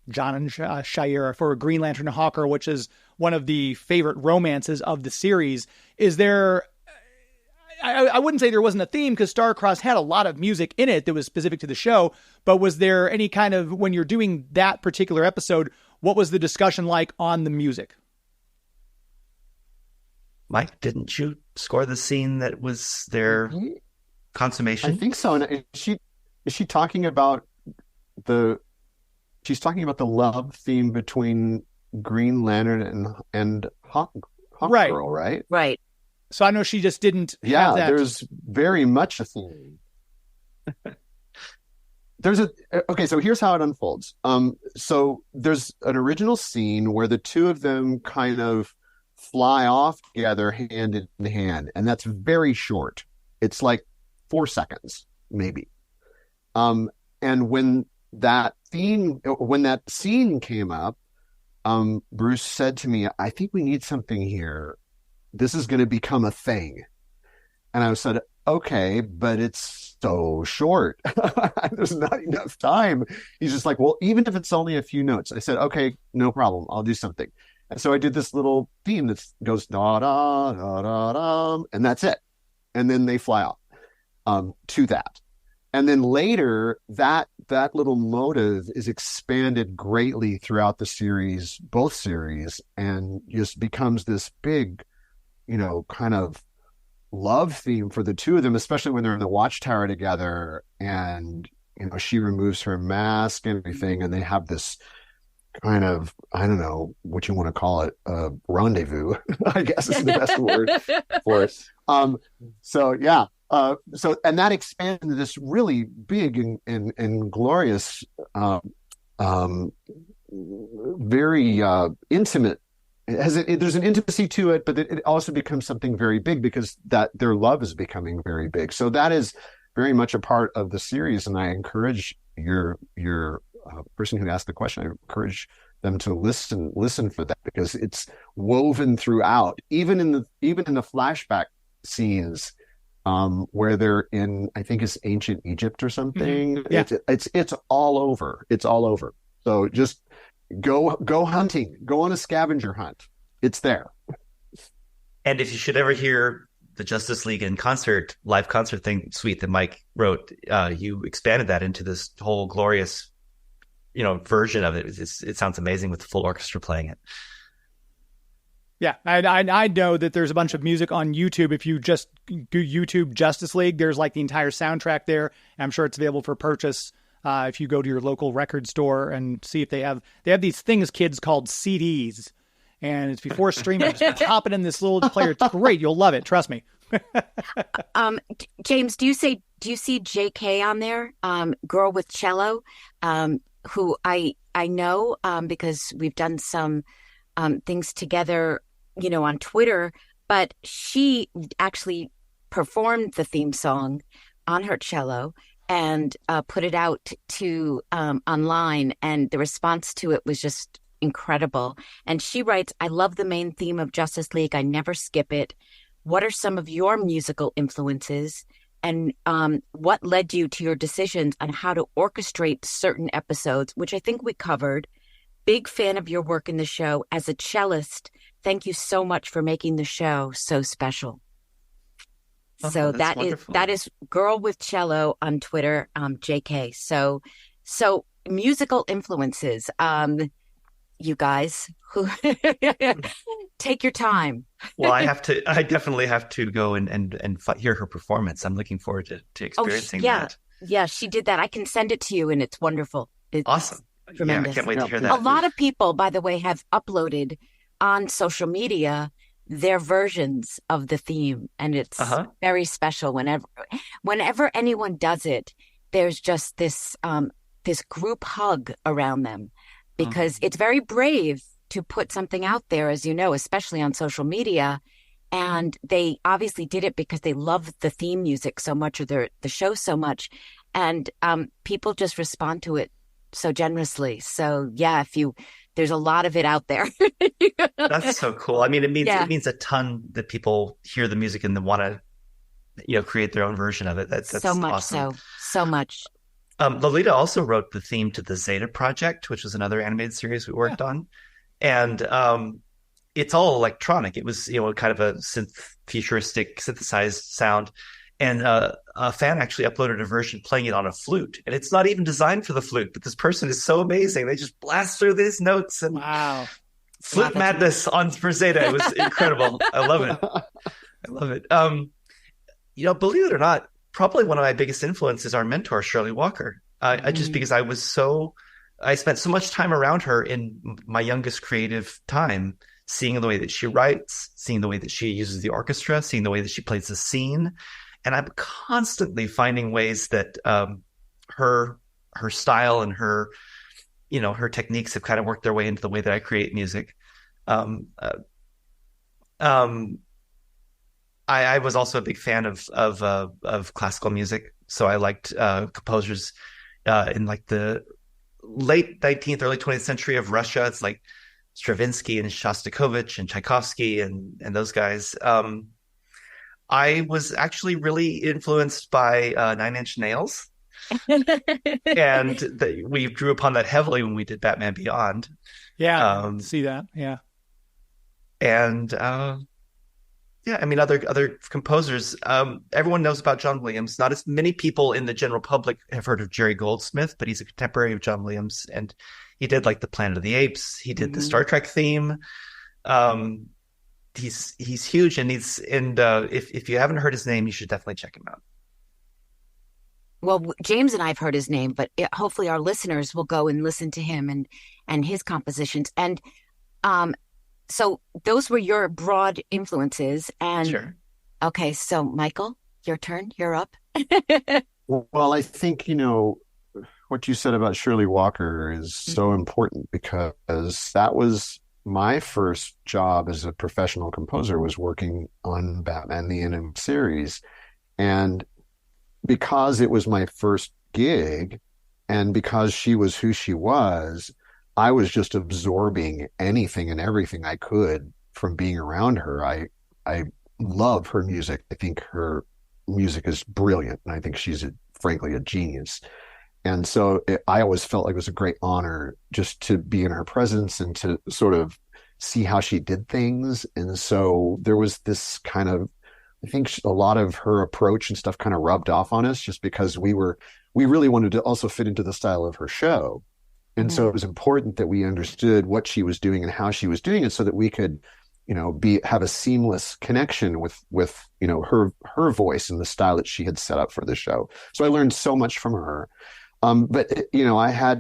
John and Shira for Green Lantern and Hawkgirl, which is one of the favorite romances of the series. Is there... I wouldn't say there wasn't a theme because Starcross had a lot of music in it that was specific to the show, but was there any kind of, when you're doing that particular episode, what was the discussion like on the music? Mike, didn't you score the scene that was their consummation? I think so. And is she talking about she's talking about the love theme between Green Lantern and Hawkgirl, right? Right. So I know she just didn't have that. There's very much a theme. So here's how it unfolds. So there's an original scene where the two of them kind of fly off together hand in hand, and that's very short. It's like 4 seconds, maybe. And when that scene came up, Bruce said to me, I think we need something here. This is going to become a thing. And I said, okay, but it's so short. There's not enough time. He's just like, well, even if it's only a few notes. I said, okay, no problem. I'll do something. And so I did this little theme that goes da da da da da, and that's it. And then they fly off to that. And then later, that little motive is expanded greatly throughout the series, both series, and just becomes this big, kind of love theme for the two of them, especially when they're in the watchtower together and, she removes her mask and everything. And they have this kind of, I don't know what you want to call it, rendezvous, I guess is the best word for it. And that expanded this really big and glorious, very intimate. There's an intimacy to it, but it also becomes something very big because that their love is becoming very big. So that is very much a part of the series, and I encourage your person who asked the question. I encourage them to listen for that because it's woven throughout, even in the flashback scenes where they're in, I think it's ancient Egypt or something. Mm-hmm. Yeah. It's all over. It's all over. So just go hunting, go on a scavenger hunt. It's there. And if you should ever hear the Justice League in concert, live concert suite that Mike wrote, you expanded that into this whole glorious, version of it. It sounds amazing with the full orchestra playing it. Yeah, I know that there's a bunch of music on YouTube. If you just do YouTube Justice League, there's like the entire soundtrack there. I'm sure it's available for purchase if you go to your local record store and see if they have these things, kids, called CDs. And it's before streaming. Just pop it in this little player. It's great. You'll love it. Trust me. James, do you see JK on there? Girl with Cello, who I know because we've done some things together, on Twitter, but she actually performed the theme song on her cello and put it out to online, and the response to it was just incredible. And she writes, "I love the main theme of Justice League. I never skip it. What are some of your musical influences, and what led you to your decisions on how to orchestrate certain episodes?" Which I think we covered. Big fan of your work in the show. As a cellist, thank you so much for making the show so special. So that is Girl with Cello on Twitter, JK. So musical influences, you guys who take your time. Well, I definitely have to go and hear her performance. I'm looking forward to experiencing that. Yeah, she did that. I can send it to you, and it's wonderful. It's awesome. Tremendous. Yeah, I can't wait to hear that. A lot of people, by the way, have uploaded on social media their versions of the theme, and it's very special. Whenever anyone does it, there's just this group hug around them, because it's very brave to put something out there, as you know, especially on social media. And they obviously did it because they love the theme music so much, or the show so much, and people just respond to it so generously. So yeah, there's a lot of it out there. That's so cool. I mean, it means a ton that people hear the music and then want to, create their own version of it. That's so much awesome. So much. Lolita also wrote the theme to the Zeta Project, which was another animated series we worked on, and it's all electronic. It was kind of a futuristic synthesized sound. And a fan actually uploaded a version playing it on a flute. And it's not even designed for the flute, but this person is so amazing. They just blast through these notes and flute madness for Zeta. It was incredible. I love it. Believe it or not, probably one of my biggest influences, our mentor, Shirley Walker. Because I spent so much time around her in my youngest creative time, seeing the way that she writes, seeing the way that she uses the orchestra, seeing the way that she plays the scene. And I'm constantly finding ways that her style and her techniques have kind of worked their way into the way that I create music. I was also a big fan of classical music, so I liked composers in like the late 19th, early 20th century of Russia. It's like Stravinsky and Shostakovich and Tchaikovsky and those guys. I was actually really influenced by Nine Inch Nails, and we drew upon that heavily when we did Batman Beyond. Yeah, see that. Yeah, and other composers. Everyone knows about John Williams. Not as many people in the general public have heard of Jerry Goldsmith, but he's a contemporary of John Williams, and he did like the Planet of the Apes. He did the Star Trek theme. He's huge, and if you haven't heard his name, you should definitely check him out. Well, James and I have heard his name, but hopefully our listeners will go and listen to him and his compositions. And so those were your broad influences. And sure. Okay, so Michael, your turn. You're up. Well, I think what you said about Shirley Walker is so important, because that was my first job as a professional composer, was working on Batman the Animated Series. And because it was my first gig, and because she was who she was, I was just absorbing anything and everything I could from being around her. I love her music. I think her music is brilliant, and I think she's frankly a genius. And so I always felt like it was a great honor just to be in her presence and to sort of see how she did things. And so there was this kind of, I think a lot of her approach and stuff kind of rubbed off on us, just because we really wanted to also fit into the style of her show. And so it was important that we understood what she was doing and how she was doing it, so that we could have a seamless connection with her voice and the style that she had set up for the show. So I learned so much from her. But I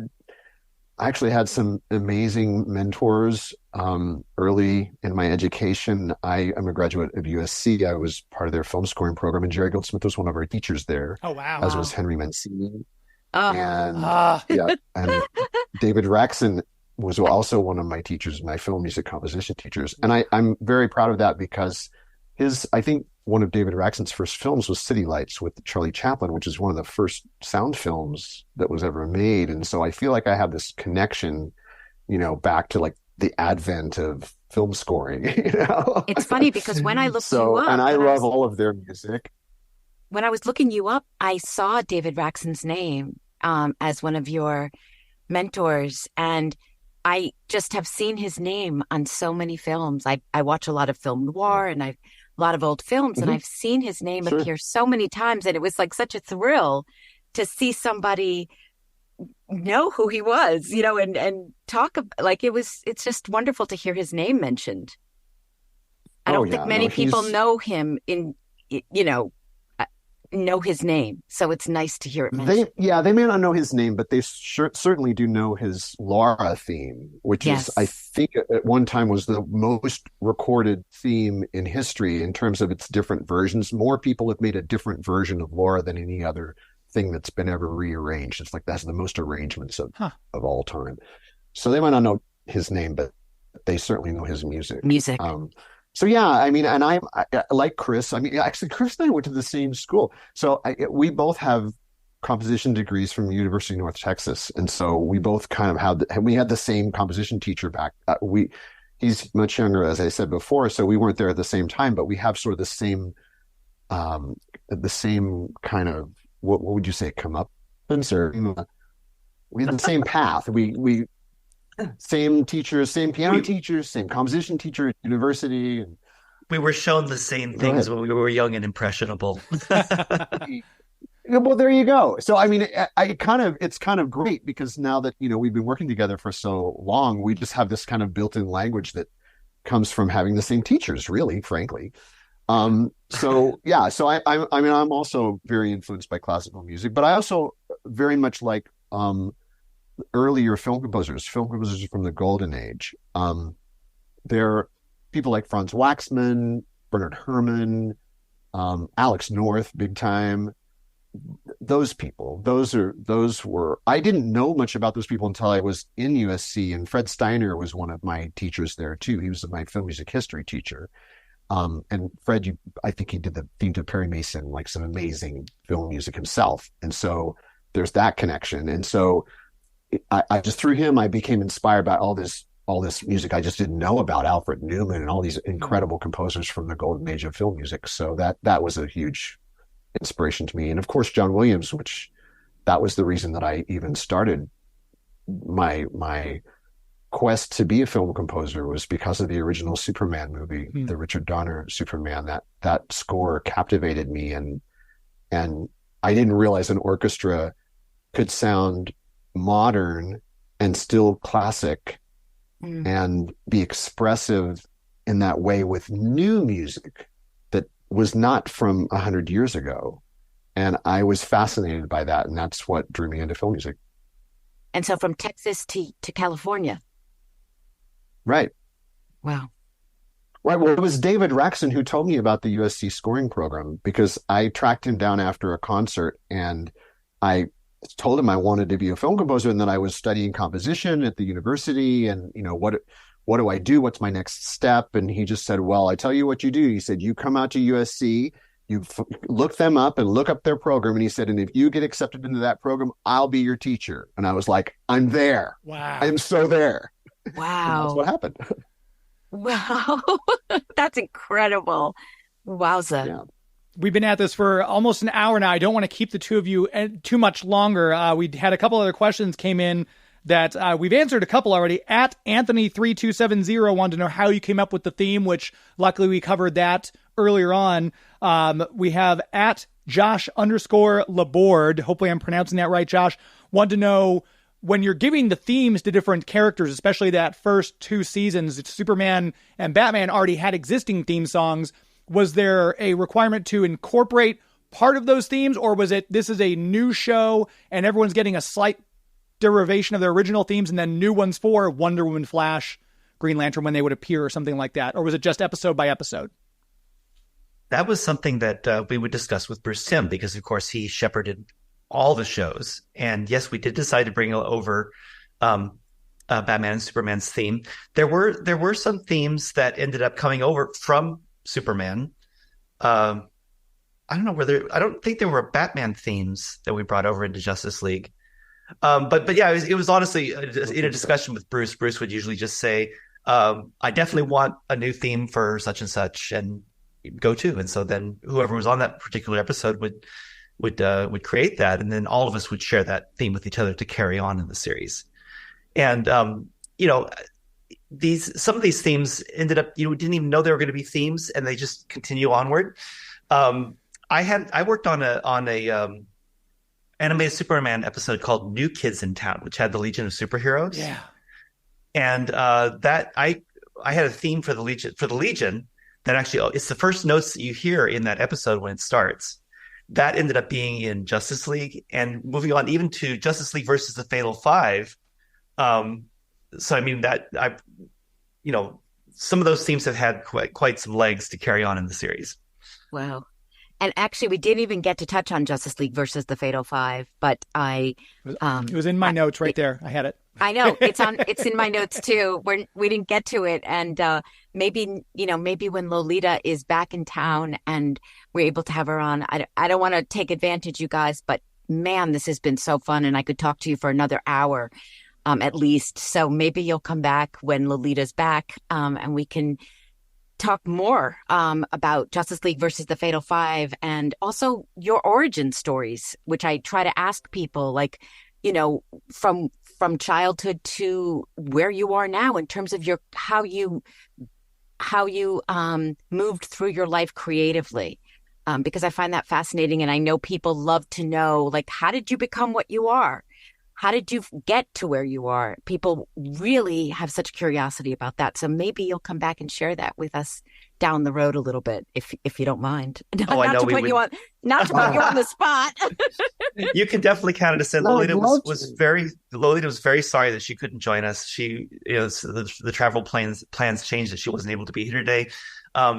actually had some amazing mentors early in my education. I'm a graduate of USC. I was part of their film scoring program, and Jerry Goldsmith was one of our teachers there. Oh, wow. As was Henry Mancini. Oh. And David Raxon was also one of my teachers, my film music composition teachers. And I'm very proud of that because I think one of David Raxon's first films was City Lights with Charlie Chaplin, which is one of the first sound films that was ever made. And so I feel like I have this connection, back to like the advent of film scoring. It's funny because when I looked you up, and I love all of their music. When I was looking you up, I saw David Raxon's name as one of your mentors, and I just have seen his name on so many films. I watch a lot of film noir and a lot of old films, and I've seen his name appear so many times, and it was like such a thrill to see somebody know who he was, and talk like it's just wonderful to hear his name mentioned. I don't think many people know him know his name, so it's nice to hear it mentioned. They may not know his name, but they certainly do know his Laura theme, which is, I think, at one time was the most recorded theme in history in terms of its different versions. More people have made a different version of Laura than any other thing that's been ever rearranged. It's like that's the most arrangements of all time. So they might not know his name, but they certainly know his music. So yeah, I mean, and I like Chris. I mean, actually, Chris and I went to the same school. So we both have composition degrees from University of North Texas, and so we both kind of we had the same composition teacher back. He's much younger, as I said before, so we weren't there at the same time, but we have sort of the same kind of what would you say, comeuppance, or we had the same path. We same teachers, same piano teachers, same composition teacher at university. And we were shown the same things when we were young and impressionable. Well, there you go. So, I mean, it's kind of great because now that, we've been working together for so long, we just have this kind of built-in language that comes from having the same teachers, really, frankly. So I'm also very influenced by classical music, but I also very much like, earlier film composers from the golden age. There are people like Franz Waxman, Bernard Herrmann, Alex North, big time. Those people, those were, I didn't know much about those people until I was in USC, and Fred Steiner was one of my teachers there too. He was my film music history teacher. And Fred, I think he did the theme to Perry Mason, like some amazing film music himself. And so there's that connection. And so I just, through him, I became inspired by all this music I just didn't know about, Alfred Newman and all these incredible composers from the golden age of film music. So that was a huge inspiration to me. And of course, John Williams, which that was the reason that I even started my quest to be a film composer, was because of the original Superman movie, the Richard Donner Superman. That score captivated me, and I didn't realize an orchestra could sound modern and still classic and be expressive in that way with new music that was not from 100 years ago. And I was fascinated by that, and that's what drew me into film music. And so from Texas to California. Right. Wow. Right. Well, it was David Raxon who told me about the USC scoring program, because I tracked him down after a concert and I told him I wanted to be a film composer, and that I was studying composition at the university, and what do I do? What's my next step? And he just said, well, I tell you what you do. He said, you come out to USC, you look them up and look up their program. And he said, and if you get accepted into that program, I'll be your teacher. And I was like, I'm there. Wow. I'm so there. Wow. That's what happened. Wow. That's incredible. Wowza. Yeah. We've been at this for almost an hour now. I don't want to keep the two of you too much longer. We had a couple other questions came in that we've answered a couple already. At Anthony3270 wanted to know how you came up with the theme, which luckily we covered that earlier on. We have at Josh_Laborde, hopefully I'm pronouncing that right, Josh, wanted to know when you're giving the themes to different characters, especially that first 2 seasons, Superman and Batman already had existing theme songs. Was there a requirement to incorporate part of those themes, or was it this is a new show and everyone's getting a slight derivation of their original themes and then new ones for Wonder Woman, Flash, Green Lantern when they would appear or something like that? Or was it just episode by episode? That was something that we would discuss with Bruce Timm, because of course he shepherded all the shows. And yes, we did decide to bring over Batman and Superman's theme. There were some themes that ended up coming over from Superman. I don't think there were Batman themes that we brought over into Justice League. But yeah, it was honestly in a discussion with Bruce. Bruce would usually just say, I definitely want a new theme for such and such, and go to. And so then whoever was on that particular episode would create that, and then all of us would share that theme with each other to carry on in the series. And some of these themes ended up, didn't even know they were going to be themes, and they just continue onward. I worked on a animated Superman episode called New Kids in Town, which had the Legion of Superheroes. Yeah. And that I had a theme for the Legion that actually, it's the first notes that you hear in that episode when it starts. That ended up being in Justice League, and moving on even to Justice League versus the Fatal Five. So I mean some of those themes have had quite some legs to carry on in the series. Wow. And actually, we didn't even get to touch on Justice League versus the Fatal Five, but it was in my notes right there. I had it. I know it's in my notes too. We didn't get to it, and maybe when Lolita is back in town and we're able to have her on. I don't want to take advantage, you guys, but man, this has been so fun, and I could talk to you for another hour, at least. So maybe you'll come back when Lolita's back, and we can talk more about Justice League versus the Fatal Five, and also your origin stories, which I try to ask people, like, from childhood to where you are now in terms of how you moved through your life creatively, because I find that fascinating, and I know people love to know, like, how did you become what you are? How did you get to where you are? People really have such curiosity about that. So maybe you'll come back and share that with us down the road a little bit, if you don't mind. Not to put you on the spot. You can definitely count it as in. Lolita was very sorry that she couldn't join us. She, the travel plans changed, that she wasn't able to be here today.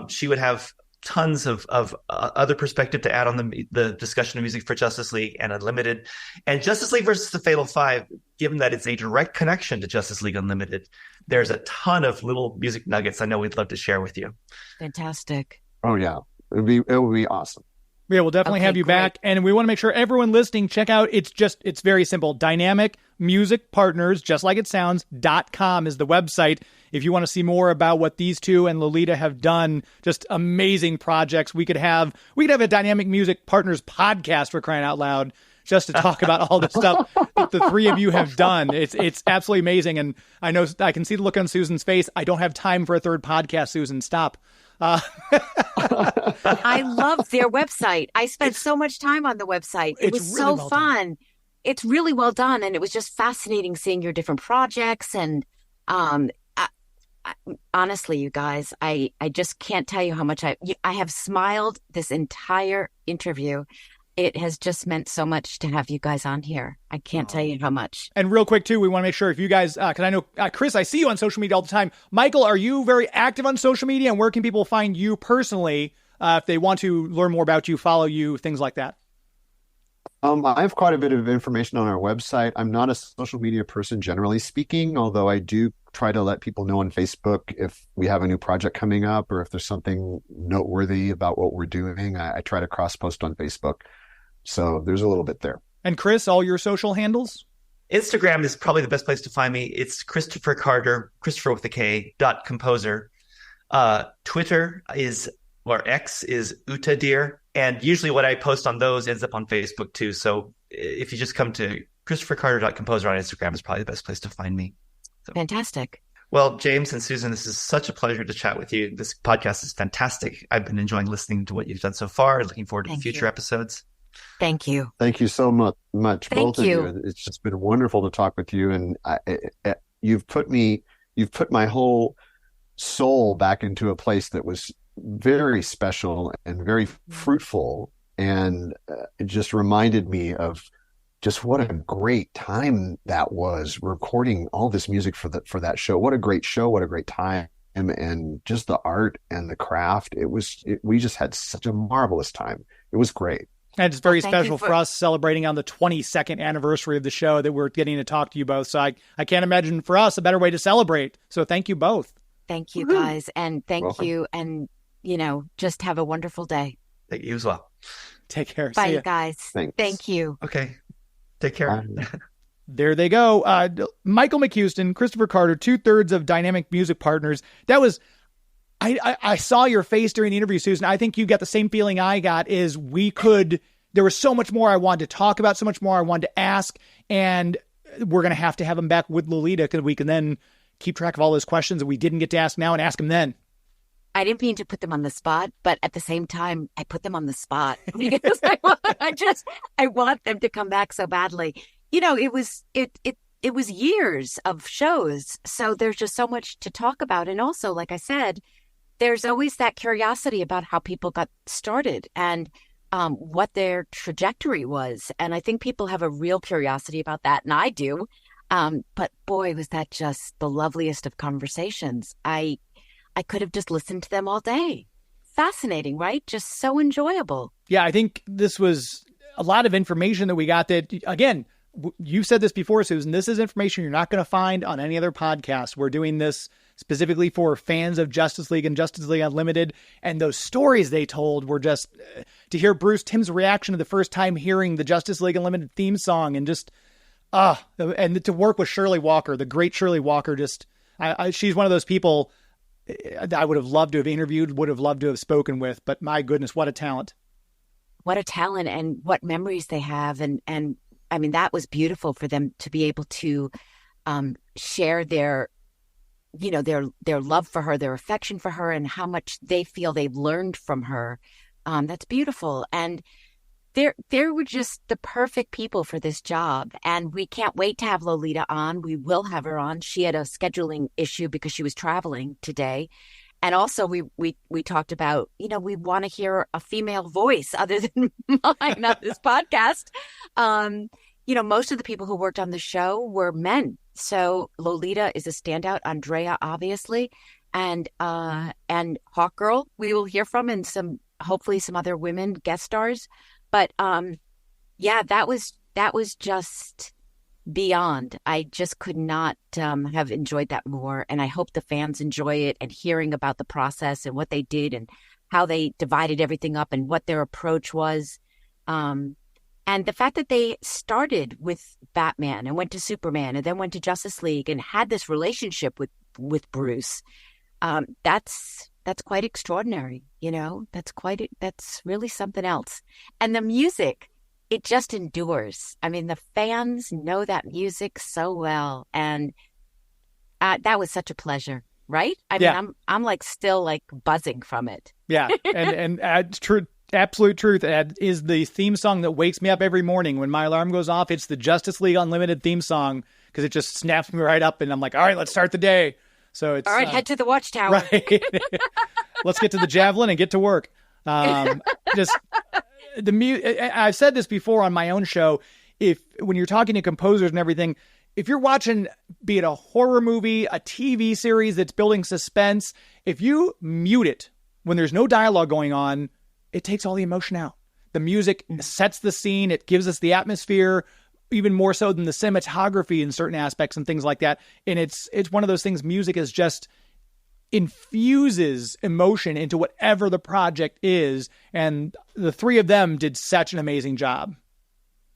She would have tons of other perspective to add on the discussion of music for Justice League and Unlimited. And Justice League versus the Fatal Five, given that it's a direct connection to Justice League Unlimited, there's a ton of little music nuggets I know we'd love to share with you. Fantastic. Oh yeah, it would be awesome. Yeah, we'll definitely have you back. And we want to make sure everyone listening, check out, it's very simple. Dynamic Music Partners, just like it sounds, .com is the website. If you want to see more about what these two and Lolita have done, just amazing projects. We could have a Dynamic Music Partners podcast, for crying out loud, just to talk about all the stuff that the three of you have done. It's absolutely amazing. And I know I can see the look on Susan's face. I don't have time for a third podcast, Susan. Stop. I love their website. I spent so much time on the website. It was really so fun. It's really well done. And it was just fascinating seeing your different projects. And honestly, you guys, I just can't tell you how much I have smiled this entire interview. It has just meant so much to have you guys on here. I can't tell you how much. And real quick, too, we want to make sure if you guys, because I know, Chris, I see you on social media all the time. Michael, are you very active on social media? And where can people find you personally if they want to learn more about you, follow you, things like that? I have quite a bit of information on our website. I'm not a social media person, generally speaking, although I do try to let people know on Facebook if we have a new project coming up or if there's something noteworthy about what we're doing. I try to cross-post on Facebook. So there's a little bit there. And Chris, all your social handles? Instagram is probably the best place to find me. It's Kristopher Carter, Kristopher with a K, .composer. Twitter X is Uta Deer. And usually what I post on those ends up on Facebook too. So if you just come to ChristopherCarter.composer on Instagram is probably the best place to find me. So. Fantastic. Well, James and Susan, this is such a pleasure to chat with you. This podcast is fantastic. I've been enjoying listening to what you've done so far. Looking forward to future episodes. Thank you. Thank you so much, Thank both of you. you. It's just been wonderful to talk with you, and you've put my whole soul back into a place that was very special and very fruitful, and it just reminded me of just what a great time that was recording all this music for that show. What a great show! What a great time! And just the art and the craft. We just had such a marvelous time. It was great. And it's very Well, special for us celebrating on the 22nd anniversary of the show that we're getting to talk to you both. So I can't imagine for us a better way to celebrate. So thank you both. Thank you, guys. And thank Welcome. you. And, just have a wonderful day. Thank you as well. Take care. Bye, See you ya. guys. Thanks. Thank you. Okay. Take care. There they go. Michael McCuiston, Kristopher Carter, 2/3 of Dynamic Music Partners. That was, I saw your face during the interview, Susan. I think you got the same feeling I got, is there was so much more I wanted to talk about, so much more I wanted to ask. And we're going to have him back with Lolita, because we can then keep track of all those questions that we didn't get to ask now and ask him then. I didn't mean to put them on the spot, but at the same time, I put them on the spot because I want them to come back so badly. It was years of shows, so there's just so much to talk about. And also, like I said, there's always that curiosity about how people got started and what their trajectory was. And I think people have a real curiosity about that, and I do. But boy, was that just the loveliest of conversations. I could have just listened to them all day. Fascinating, right? Just so enjoyable. Yeah, I think this was a lot of information that we got that, again, you've said this before, Susan, this is information you're not going to find on any other podcast. We're doing this specifically for fans of Justice League and Justice League Unlimited. And those stories they told were just, to hear Tim's reaction to the first time hearing the Justice League Unlimited theme song, and just, and to work with Shirley Walker, the great Shirley Walker, just, she's one of those people I would have loved to have interviewed, would have loved to have spoken with, but my goodness, what a talent. What a talent, and what memories they have. And I mean, that was beautiful for them to be able to share their love for her, their affection for her, and how much they feel they've learned from her. That's beautiful. And they were just the perfect people for this job. And we can't wait to have Lolita on. We will have her on. She had a scheduling issue because she was traveling today. And also we talked about, we want to hear a female voice other than mine on this podcast. Most of the people who worked on the show were men. So Lolita is a standout. Andrea, obviously, and Hawkgirl, we will hear from, and hopefully some other women guest stars. But that was just beyond. I just could not have enjoyed that more. And I hope the fans enjoy it, and hearing about the process and what they did and how they divided everything up and what their approach was. And the fact that they started with Batman and went to Superman and then went to Justice League and had this relationship with Bruce, that's quite extraordinary. That's really something else. And the music, it just endures. I mean, the fans know that music so well, and that was such a pleasure, right? I mean, I'm like still like buzzing from it. Yeah, and true. Absolute truth. That is the theme song that wakes me up every morning when my alarm goes off. It's the Justice League Unlimited theme song, because it just snaps me right up, and I'm like, all right, let's start the day. So it's all right. Head to the watchtower. Right. Let's get to the javelin and get to work. Just I've said this before on my own show. When you're talking to composers and everything, if you're watching, be it a horror movie, a TV series that's building suspense, if you mute it when there's no dialogue going on, it takes all the emotion out. The music sets the scene. It gives us the atmosphere, even more so than the cinematography in certain aspects and things like that. And it's one of those things. Music is just infuses emotion into whatever the project is. And the three of them did such an amazing job.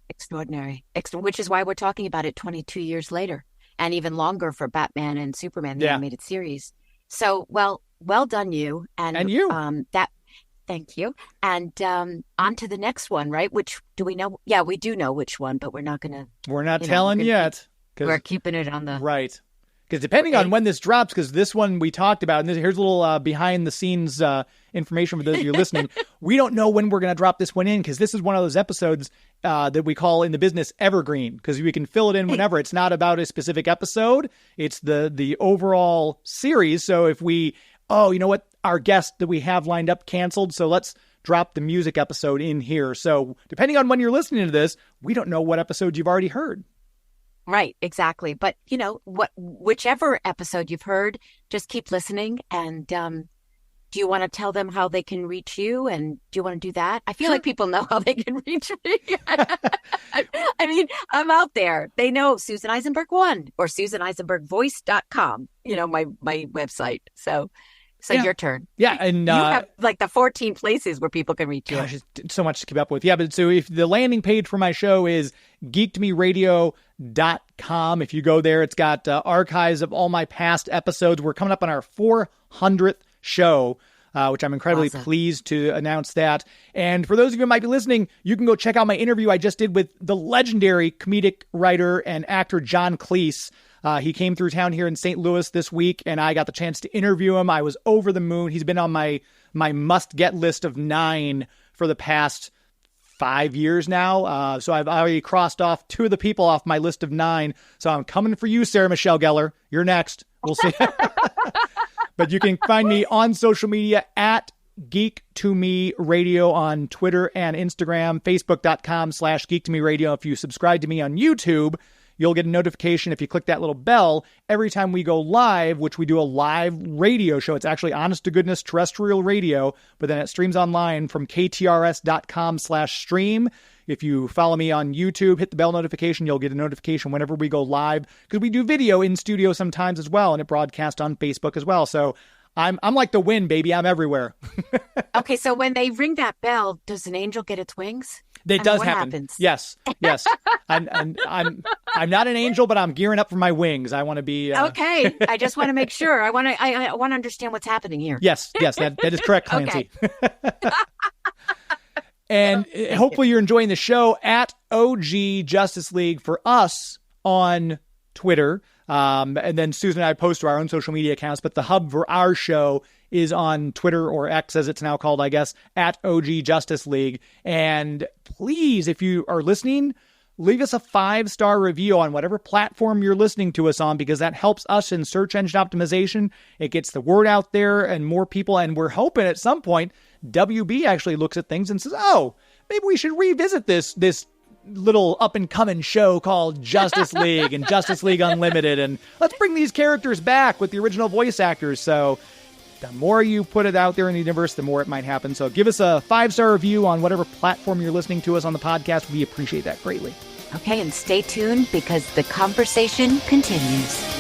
Extraordinary. Which is why we're talking about it 22 years later, and even longer for Batman and Superman, the animated series. So, well done, you. And you. Thank you. And on to the next one, right? Which do we know? Yeah, we do know which one, but we're not going to. We're not telling yet. We're keeping it on the. Right. Because depending on when this drops, because this one we talked about, and here's a little behind-the-scenes information for those of you listening. We don't know when we're going to drop this one in, because this is one of those episodes that we call in the business evergreen, because we can fill it in whenever. It's not about a specific episode. It's the overall series. So if you know what, our guest that we have lined up canceled, so let's drop the music episode in here. So depending on when you're listening to this, we don't know what episode you've already heard. Right, exactly. But, whichever episode you've heard, just keep listening. And do you want to tell them how they can reach you? And do you want to do that? I feel like people know how they can reach me. I mean, I'm out there. They know Susan Eisenberg 1 or SusanEisenbergVoice.com, my website. So your turn. Yeah, and you have like the 14 places where people can reach you. Gosh, it's so much to keep up with. Yeah, but so if the landing page for my show is geektomeradio.com. If you go there, it's got archives of all my past episodes. We're coming up on our 400th show, which I'm incredibly pleased to announce that. And for those of you who might be listening, you can go check out my interview I just did with the legendary comedic writer and actor John Cleese. He came through town here in St. Louis this week, and I got the chance to interview him. I was over the moon. He's been on my must-get list of 9 for the past 5 years now. So I've already crossed off 2 of the people off my list of 9. So I'm coming for you, Sarah Michelle Gellar. You're next. We'll see. But you can find me on social media at Geek to Me Radio on Twitter and Instagram, Facebook.com/Geek to Me Radio. If you subscribe to me on YouTube, you'll get a notification if you click that little bell every time we go live, which we do a live radio show. It's actually honest to goodness terrestrial radio, but then it streams online from ktrs.com/stream. If you follow me on YouTube, hit the bell notification, you'll get a notification whenever we go live, because we do video in studio sometimes as well, and it broadcasts on Facebook as well. So I'm like the wind, baby. I'm everywhere. Okay, so when they ring that bell, does an angel get its wings? That does happen. Happens? Yes. I'm not an angel, but I'm gearing up for my wings. I want to be. Okay, I just want to make sure. I want to understand what's happening here. Yes, that is correct, Clancy. And hopefully you're enjoying the show at OG Justice League for us on Twitter. And then Susan and I post to our own social media accounts, but the hub for our show is on Twitter, or X as it's now called, I guess, at OG Justice League. And please, if you are listening, leave us a 5-star review on whatever platform you're listening to us on, because that helps us in search engine optimization. It gets the word out there and more people. And we're hoping at some point WB actually looks at things and says, oh, maybe we should revisit this little up-and-coming show called Justice League and Justice League Unlimited, and let's bring these characters back with the original voice actors. So the more you put it out there in the universe, the more it might happen. So give us a 5-star review on whatever platform you're listening to us on the podcast. We appreciate that greatly. Okay, and stay tuned, because the conversation continues.